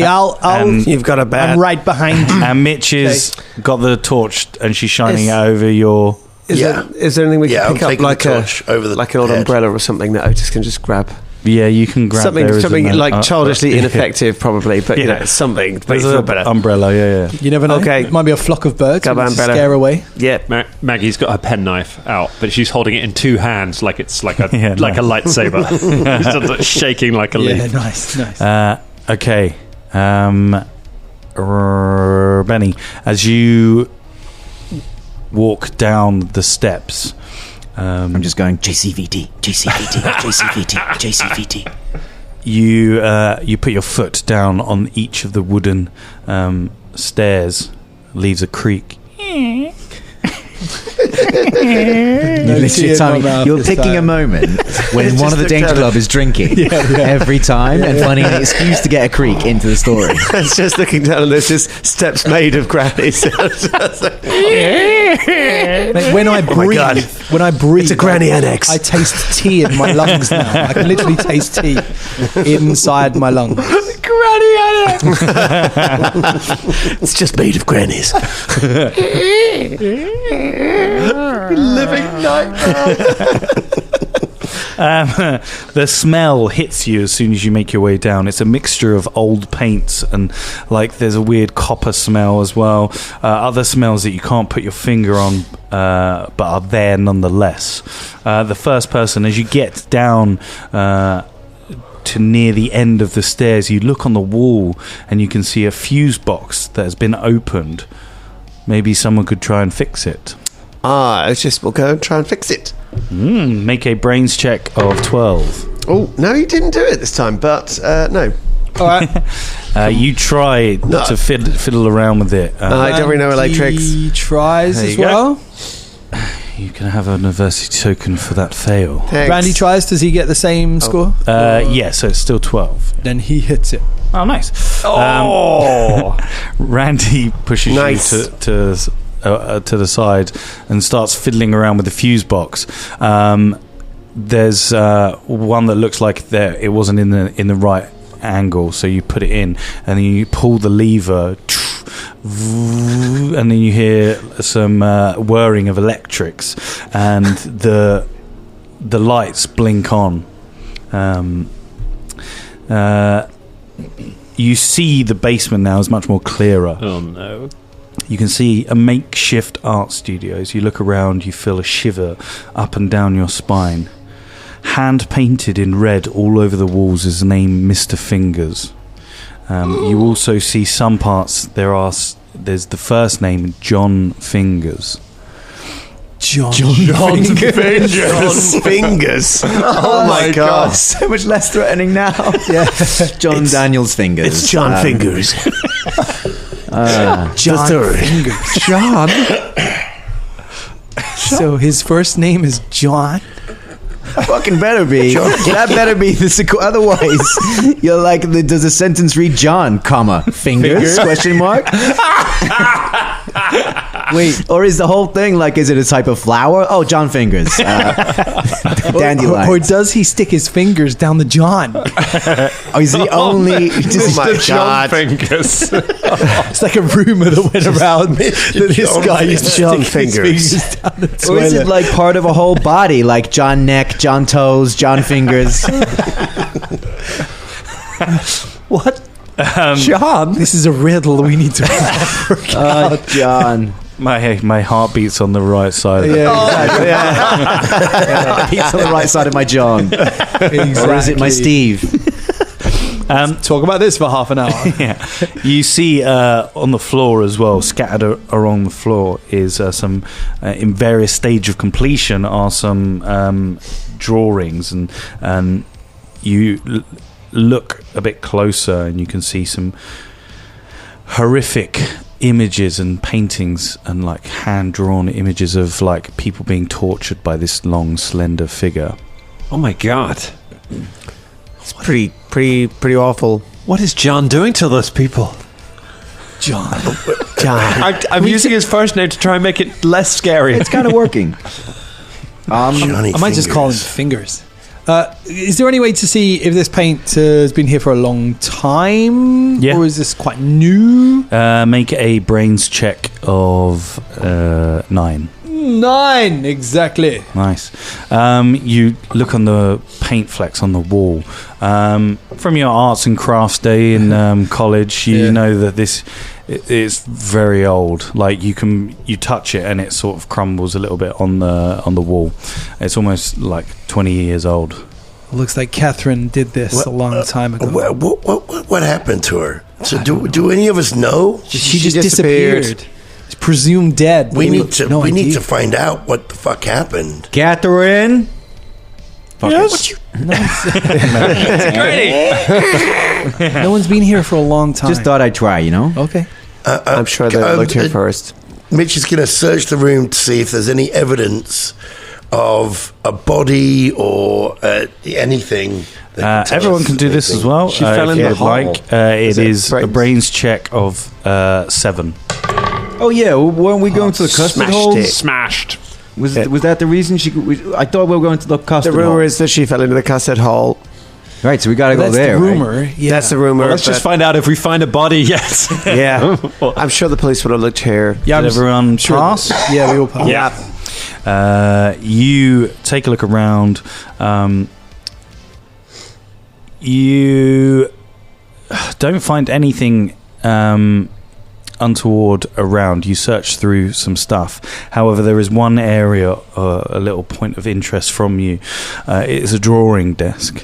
you've got a bat. I'm right behind you. And Mitch has got the torch, and she's shining it over your. Is there anything we can pick up, like a torch over the like an old head. umbrella or something that Otis can just grab? Yeah, you can grab something like childishly ineffective, probably, but you know, something to make you feel better. Umbrella, yeah. You never know. Okay. It might be a flock of birds Grab to umbrella. scare away. Yeah. Maggie's got her penknife out, but she's holding it in two hands, like it's like a Yeah, like a lightsaber, It's shaking like a leaf. Yeah, nice. Okay. Benny, as you walk down the steps, I'm just going JCVT, JCVT, JCVT, JCVT. you put your foot down on each of the wooden stairs, leaves a creak. You're picking a moment when one of the Danger Club is drinking every time and finding an excuse to get a creak into the story. It's just looking down and there's just steps made of grannies. Mate, when I breathe, it's a granny annex. I taste tea in my lungs now. I can literally taste tea inside my lungs. Granny annex. It's just made of grannies. Living nightmare. The smell hits you as soon as you make your way down. It's a mixture of old paints and like there's a weird copper smell as well. Other smells that you can't put your finger on, but are there nonetheless. The first person, as you get down to near the end of the stairs, you look on the wall and you can see a fuse box that has been opened. Maybe someone could try and fix it. We'll go and try and fix it. Make a brains check of 12. Oh, no, you didn't do it this time, but no. All right. You try to fiddle around with it. I don't really know electrics. He tries There as you go. well. You can have an adversity token for that fail. Thanks. Randy tries. Does he get the same score? Yeah, so it's still 12. Then he hits it. Oh, nice. Randy pushes Nice. you to the side and starts fiddling around with the fuse box. There's one that looks like it wasn't in the right angle, so you put it in and then you pull the lever and then you hear some whirring of electrics and the lights blink on. You see the basement now is much more clearer. Oh no. You can see a makeshift art studio. As you look around, you feel a shiver up and down your spine. Hand painted in red all over the walls is the name Mr. Fingers. You also see some parts. There's the first name John Fingers. John Fingers. John Fingers. Oh my God. So much less threatening now. Yeah. John Daniel's Fingers. It's John Fingers. John Fingers. John. So his first name is John. Fucking better be. That better be the sequel. Otherwise, you're like, does the sentence read John, comma, fingers? Question mark? Wait, or is the whole thing like, is it a type of flower? Oh, John Fingers. Dandelions. Or does he stick his fingers down the John? Oh, is he only... Oh my God. Fingers. It's like a rumor that went around that this guy used to John stick his Fingers. fingers down the Or is it toilet. like part of a whole body, like John Neck, John Toes, John Fingers? What? John? This is a riddle we need to work out. John. My heart beats on the right side. Exactly. He's on the right side of my John. Or is it my Steve? Talk about this for half an hour. Yeah. You see on the floor as well, scattered along the floor, is some, in various stage of completion, are some drawings, and you look a bit closer and you can see some horrific images and paintings and like hand-drawn images of like people being tortured by this long, slender figure. Oh my God. It's pretty awful. What is John doing to those people? John. I'm using his first name to try and make it less scary. It's kind of working. Johnny I might just call him Fingers. Is there any way to see if this paint has been here for a long time? Yeah. Or is this quite new? Make a brains check of 9. 9 exactly. Nice. You look on the paint flecks on the wall. From your arts and crafts day in college, you know that this is very old. Like you touch it and it sort of crumbles a little bit on the wall. It's almost like 20 years old. Looks like Catherine did this a long time ago. What happened to her? So do any of us know? She just disappeared. She's presumed dead. We need to find out what the fuck happened. Catherine? Yes? No one's been here for a long time. Just thought I'd try, you know? Okay. I'm sure they looked here first. Mitch is going to search the room to see if there's any evidence of a body or anything. Everyone can do this as well. She fell in the hole. It is a brains check of 7. Oh, yeah. Weren't we going to the custard hole? Smashed. Was that the reason I thought we were going to the custard hole. The rumor is that she fell into the cassette hole. Right, so we got to go there. That's the rumor. Right? Yeah. That's the rumor. Well, let's just find out if we find a body yet. Yeah. I'm sure the police would have looked here. Yeah, did everyone pass? Yeah, we all passed. Yeah. You take a look around. You don't find anything untoward around. You search through some stuff. However, there is one area, a little point of interest from you. It is a drawing desk.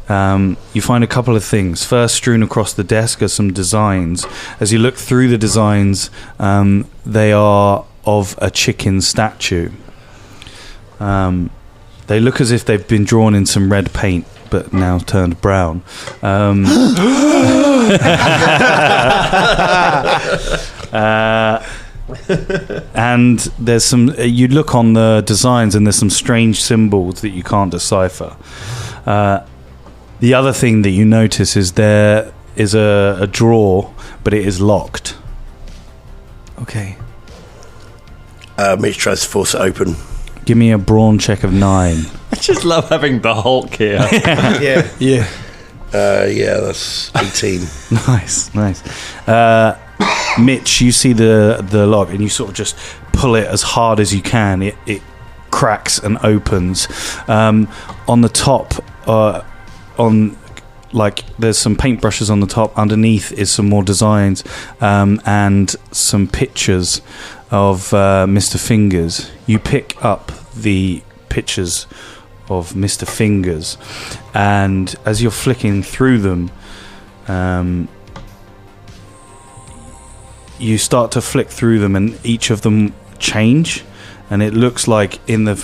You find a couple of things. First, strewn across the desk are some designs. As you look through the designs, they are of a chicken statue. They look as if they've been drawn in some red paint, but now turned brown. And there's some. You look on the designs, and there's some strange symbols that you can't decipher. The other thing that you notice is there is a drawer, but it is locked. Okay. Mitch tries to force it open. Give me a brawn check of 9. I just love having the Hulk here. Yeah. Yeah. Yeah, that's 18. Nice. Mitch, you see the lock and you sort of just pull it as hard as you can. It cracks and opens. On the top, there's some paintbrushes on the top. Underneath is some more designs and some pictures of Mr. Fingers. You pick up the pictures of Mr. Fingers, and as you're flicking through them, you start to flick through them, and each of them change. And it looks like in the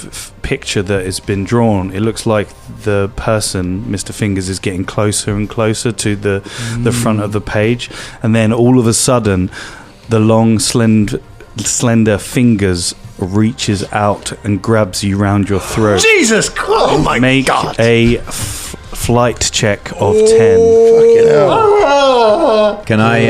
picture that has been drawn, it looks like the person, Mr. Fingers, is getting closer and closer to the front of the page. And then all of a sudden, the long, slender fingers reaches out and grabs you round your throat. Jesus Christ! Oh my God! Make a flight check of 10. Fucking hell. Can I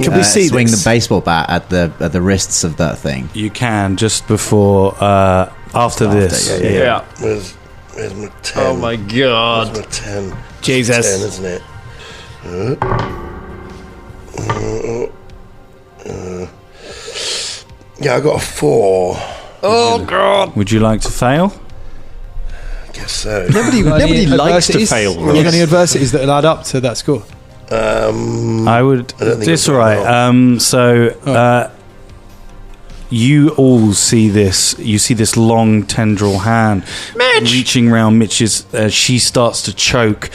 Can we see swing this? the baseball bat at the wrists of that thing? You can just before after this. Yeah. Where's my 10? Oh my God. Where's my 10? Jesus. It's 10, isn't it? Yeah, I got a 4. Oh God. Would you like to fail? Guess so. Nobody likes to adversities? fail. You got any adversities that add up to that score? I would. I don't think It's it's all right. You all see this. You see this long tendril hand reaching around Mitch's. She starts to choke.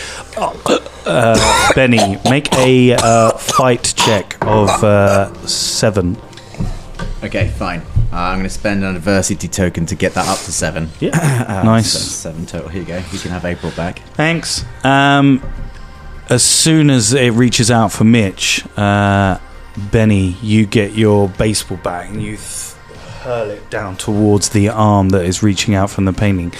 Benny, make a fight check of 7. Okay, fine. I'm going to spend an adversity token to get that up to 7. Yeah, nice. So 7 total. Here you go. You can have April back. Thanks. As soon as it reaches out for Mitch, Benny, you get your baseball bat and you hurl it down towards the arm that is reaching out from the painting.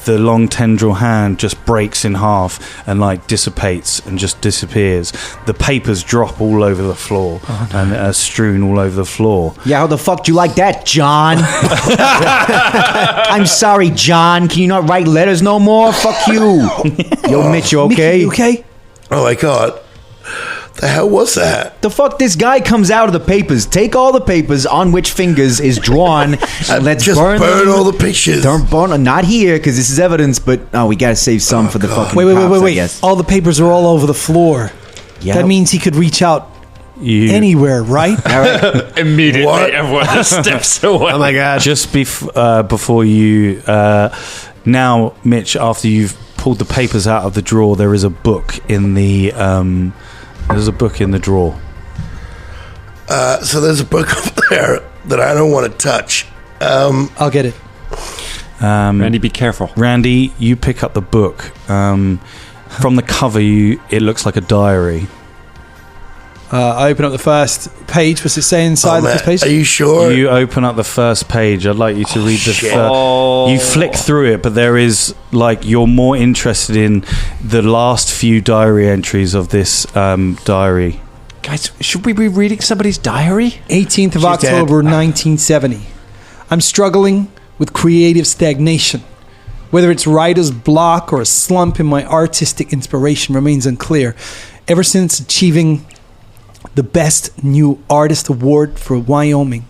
The long tendril hand just breaks in half and dissipates and just disappears. The papers drop all over the floor and are strewn all over the floor. Yeah, how the fuck do you like that, John? I'm sorry, John. Can you not write letters no more? Fuck you. Yo, Mitch, you okay? Mickey, you okay? Oh my God. The hell was that? The fuck, this guy comes out of the papers. Take all the papers on which fingers is drawn, and let's just burn all the pictures. Don't burn. Not here, because this is evidence. But we gotta save some for the fucking. Wait. All the papers are all over the floor. Yeah. That means he could reach out anywhere, right? All right. Immediately, everyone steps away. Oh my god! Just before you, now, Mitch, after you've pulled the papers out of the drawer, there is a book in the. There's a book in the drawer. So there's a book up there that I don't want to touch. I'll get it. Randy, be careful. Randy, you pick up the book. From the cover, it looks like a diary. I open up the first page. What's it say inside the first page? Are you sure? You open up the first page. I'd like you to read the first. You flick through it, but there is, you're more interested in the last few diary entries of this diary. Guys, should we be reading somebody's diary? 18th of October, 1970. I'm struggling with creative stagnation. Whether it's writer's block or a slump in my artistic inspiration remains unclear. Ever since achieving the Best New Artist Award for Wyoming,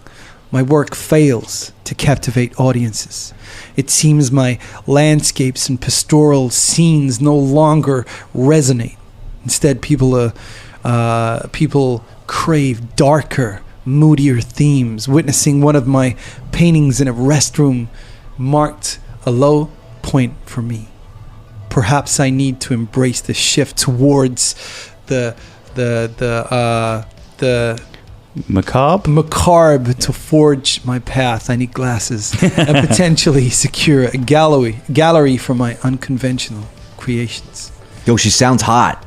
my work fails to captivate audiences. It seems my landscapes and pastoral scenes no longer resonate. Instead, people crave darker, moodier themes. Witnessing one of my paintings in a restroom marked a low point for me. Perhaps I need to embrace the shift towards the macabre to forge my path. I need glasses and potentially secure a gallery for my unconventional creations. Yo, she sounds hot.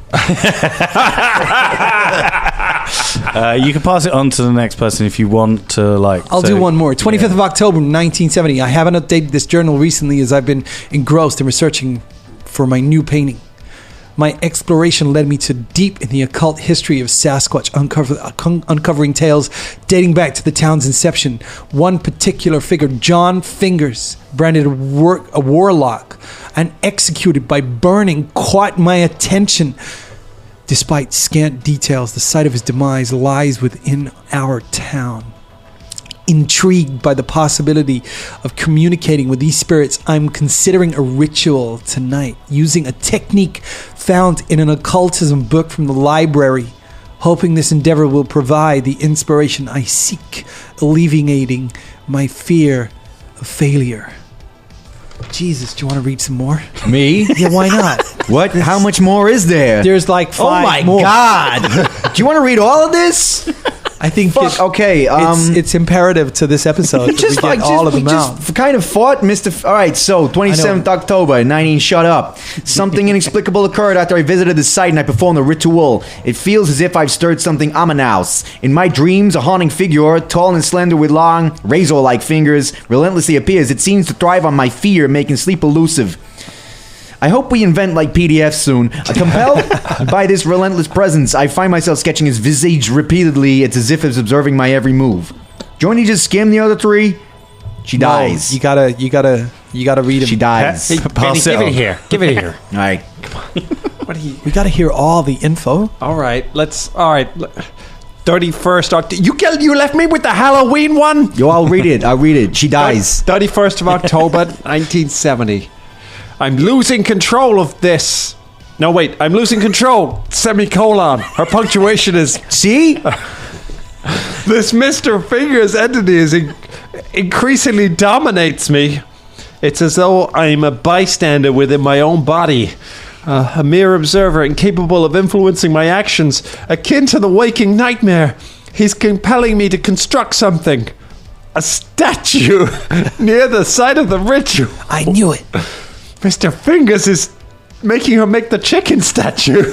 You can pass it on to the next person if you want to. I'll do one more. 25th of October 1970. I haven't updated this journal recently as I've been engrossed in researching for my new painting. My exploration led me to deep in the occult history of Sasquatch, uncovering tales dating back to the town's inception. One particular figure, John Fingers, branded a warlock and executed by burning, caught my attention. Despite scant details, the site of his demise lies within our town. Intrigued by the possibility of communicating with these spirits, I'm considering a ritual tonight using a technique found in an occultism book from the library, hoping this endeavor will provide the inspiration I seek, alleviating my fear of failure. Jesus, do you want to read some more? Me? Yeah, why not? What? How much more is there? There's 5 more. Oh my God! Do you want to read all of this? I think okay. It's imperative to this episode that we get all of them out. Just kind of fought Mr. All right, so 27th October, 19. Shut up. Something inexplicable occurred after I visited the site and I performed a ritual. It feels as if I've stirred something ominous. In my dreams, a haunting figure, tall and slender with long, razor-like fingers, relentlessly appears. It seems to thrive on my fear, making sleep elusive. I hope we invent PDFs soon. Compelled by this relentless presence, I find myself sketching his visage repeatedly. It's as if it's observing my every move. Do you want to just skim the other 3? She dies. You gotta read him. She dies. Hey, Benny, give it here. Give it here. All right. We gotta hear all the info. All right. 31st October. You left me with the Halloween one? Yo, I'll read it. She dies. 31st of October, 1970. I'm losing control of this. No, wait. I'm losing control. Semicolon. Her punctuation is... See? This Mr. Fingers entity increasingly dominates me. It's as though I'm a bystander within my own body. A mere observer incapable of influencing my actions. Akin to the waking nightmare. He's compelling me to construct something. A statue near the site of the ritual. I knew it. Mr. Fingers is making her make the chicken statue.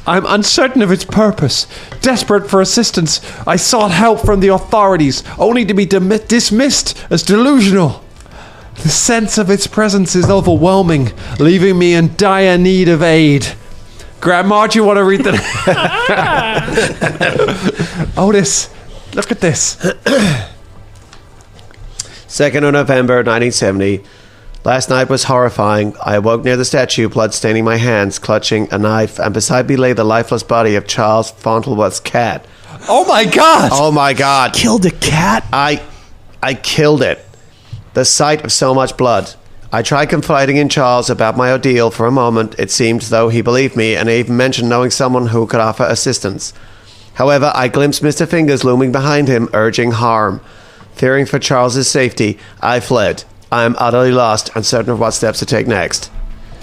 I'm uncertain of its purpose. Desperate for assistance, I sought help from the authorities, only to be dismissed as delusional. The sense of its presence is overwhelming, leaving me in dire need of aid. Grandma, do you want to read that? Otis, look at this. 2nd of November 1970. Last night was horrifying. I awoke near the statue, blood staining my hands, clutching a knife, and beside me lay the lifeless body of Charles Fauntleroy's cat. Oh my God! Oh my God! Killed a cat? I killed it. The sight of so much blood. I tried confiding in Charles about my ordeal for a moment. It seemed as though he believed me, and I even mentioned knowing someone who could offer assistance. However, I glimpsed Mr. Fingers looming behind him, urging harm. Fearing for Charles's safety, I fled. I am utterly lost, uncertain of what steps to take next.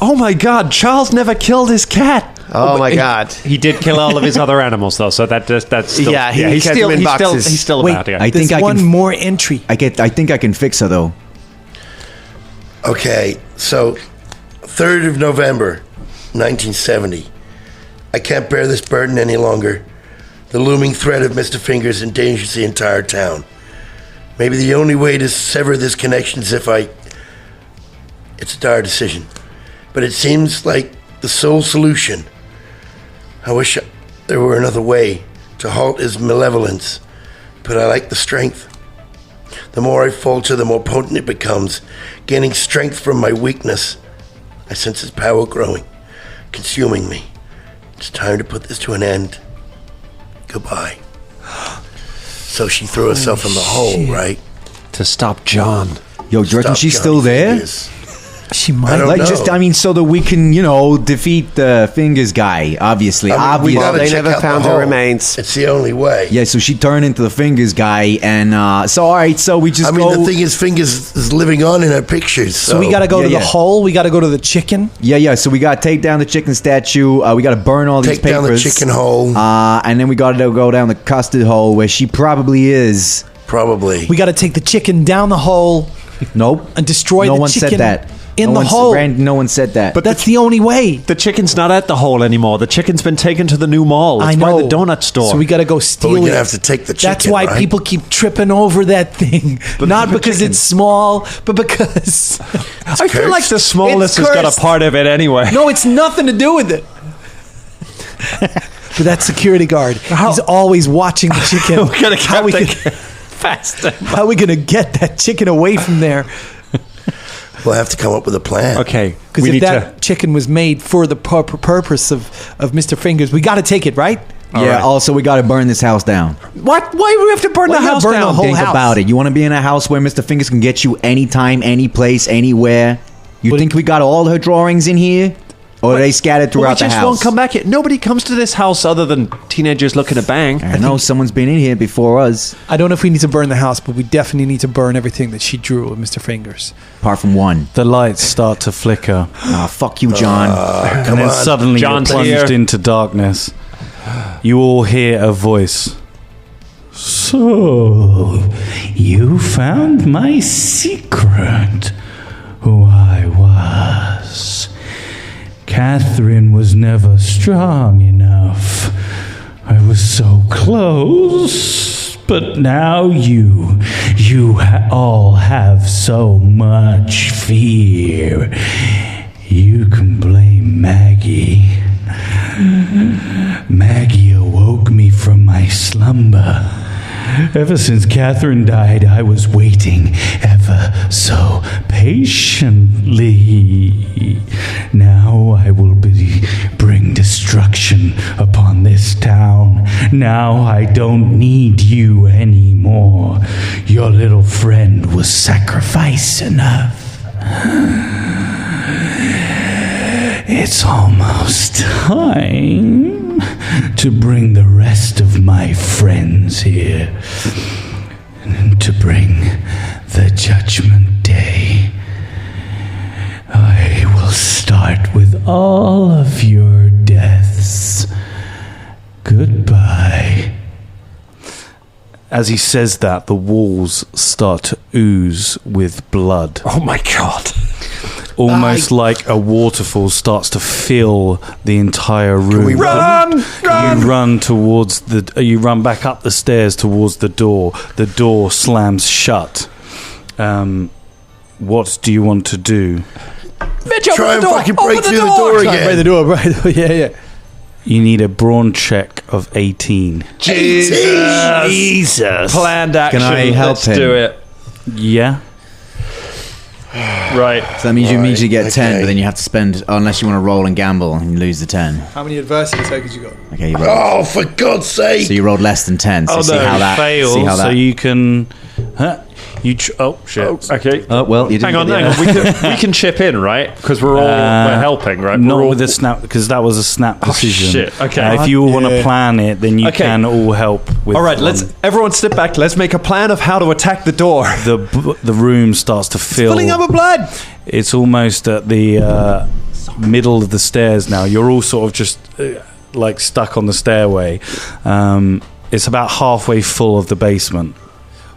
Oh my God! Charles never killed his cat. Oh my God! He did kill all of his other animals, though. So that's still, Yeah, he kept them in boxes. He's still Wait, about it. I think There's I one can. more entry. I think I can fix her though. Okay, so 3rd of November, 1970. I can't bear this burden any longer. The looming threat of Mr. Fingers endangers the entire town. Maybe the only way to sever this connection is if It's a dire decision, but it seems like the sole solution. I wish there were another way to halt his malevolence, but I lack the strength. The more I falter, the more potent it becomes, gaining strength from my weakness. I sense his power growing, consuming me. It's time to put this to an end. Goodbye. So she threw herself in the hole, right? To stop John. Yo, do you reckon Stop she's Johnny still there? Fingers. She might. I don't know. So that we can, defeat the Fingers guy, obviously. I mean, we obviously. gotta They check never out found the her hole. remains. It's the only way. Yeah, so she turned into the Fingers guy, and all right, so we just go. The thing is, Fingers is living on in her pictures. So we got to go to the hole. We got to go to the chicken. Yeah, so we got to take down the chicken statue. We got to burn all these take down the papers. chicken hole. And then we got to go down the custard hole where she probably is. Probably. We got to take the chicken down the hole Nope. and destroy no the one chicken said that. in no the one hole. No one said that. But that's the only way. The chicken's not at the hole anymore. The chicken's been taken to the new mall. It's I know. by the donut store. So we got to go But steal we're it. going to have to take the chicken, That's why right? people keep tripping over that thing. Not because it's small, but because I feel like the smallness It's has got cursed. a part of it anyway. no, it's nothing to do with it. But that security guard, he's always watching the chicken. We're gonna how we keep can, faster. how are we gonna get that chicken away from there? We'll have to come up with a plan. Okay, Because we if need that chicken was made for the purpose of Mr. Fingers, we got to take it, right? yeah, also we got to burn this house down. What? Why do we have to burn Why the you gotta house burn the down? whole Think house? about it. You want to be in a house where Mr. Fingers can get you anytime, any place, anywhere? You think we got all her drawings in here? Or are they scattered Well, throughout we the just house? won't come back here. Nobody comes to this house other than teenagers looking to bang. I know someone's been in here before us. I don't know if we need to burn the house, but we definitely need to burn everything that she drew with Mr. Fingers. Apart from one. The lights start to flicker, Ah, fuck you, John. and then suddenly John's you're plunged here. into darkness. You all hear a voice. So, you found my secret. Who I was. Catherine was never strong enough. I was so close, but now you all have so much fear. You can blame Maggie. Maggie awoke me from my slumber. Ever since Catherine died, I was waiting ever so patiently. Now I will bring destruction upon this town. Now I don't need you anymore. Your little friend was sacrifice enough. It's almost time to bring the rest of my friends here, and to bring the judgment day. I will start with all of your deaths. Goodbye. As he says that, the walls start to ooze with blood. Oh my god. Almost like a waterfall starts to fill the entire room. we run? You run towards the. You run back up the stairs towards the door. The door slams shut. What do you want to do? Mitch, open Try the and door. fucking Open break the through the door. door Right, again. the door, right? Yeah. You need a brawn check of 18. Jesus. Planned action. Can I help Let's him? do it. Yeah. Right. So that means you immediately get 10, but then you have to spend, unless you want to roll and gamble and you lose the 10. How many adversity tokens you got? Okay, you rolled. Oh, for God's sake! So you rolled less than 10. So see how that fails. So you can. Oh shit! Okay. Oh well, you didn't. Hang on. We can chip in, right? Because we're helping, right? Not with a snap, because that was a snap decision. Shit. Okay. If you all want to plan it, then you can all help with. All right. Let's everyone step back. Let's make a plan of how to attack the door. The room starts to fill. Filling up with blood. It's almost at the middle of the stairs now. You're all sort of just like stuck on the stairway. It's about halfway full of the basement.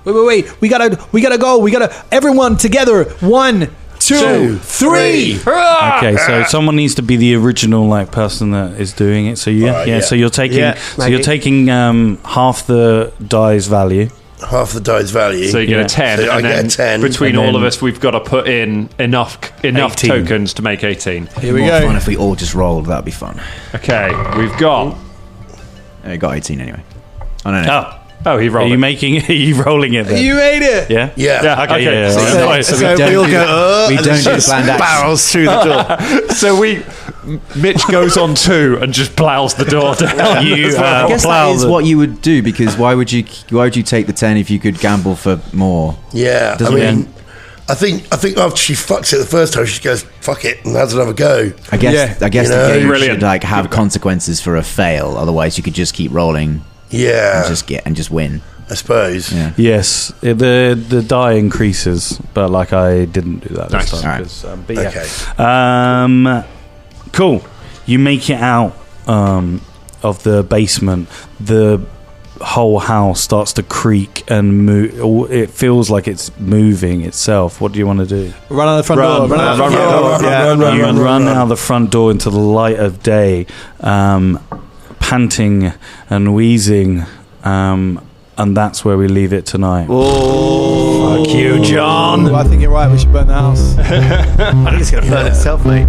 Wait. We gotta go. We gotta, everyone together. 1, 2, 3. Okay, so someone needs to be the original person that is doing it. So so you're taking half the die's value. Half the die's value. So you get a 10. So I get a 10. Between all of us, we've got to put in enough 18 tokens to make 18. Here we More go. fun if we all just rolled. That'd be fun. Okay, we've got. I got 18 anyway. Oh no. Oh, he rolled. Are you rolling it then? You made it. Yeah? Yeah. Okay, yeah. So we don't do the planned action. Barrels through the door. So Mitch goes on 2 and just plows the door down. I guess that is what you would do, because why would you take the 10 if you could gamble for more? Yeah. I think after she fucks it the first time, she goes, fuck it, and has another go. I guess the game Brilliant. should have consequences for a fail. Otherwise, you could just keep rolling. Yeah. And just win. I suppose. Yeah. Yes, the die increases, but I didn't do that this time. All right. Cool. You make it out of the basement. The whole house starts to creak and move. It feels like it's moving itself. What do you want to do? Run out the front door. Run out the front door into the light of day, panting and wheezing, and that's where we leave it tonight. Oh, fuck you, John. Well, I think you're right. We should burn the house. I think it's going to burn itself, mate.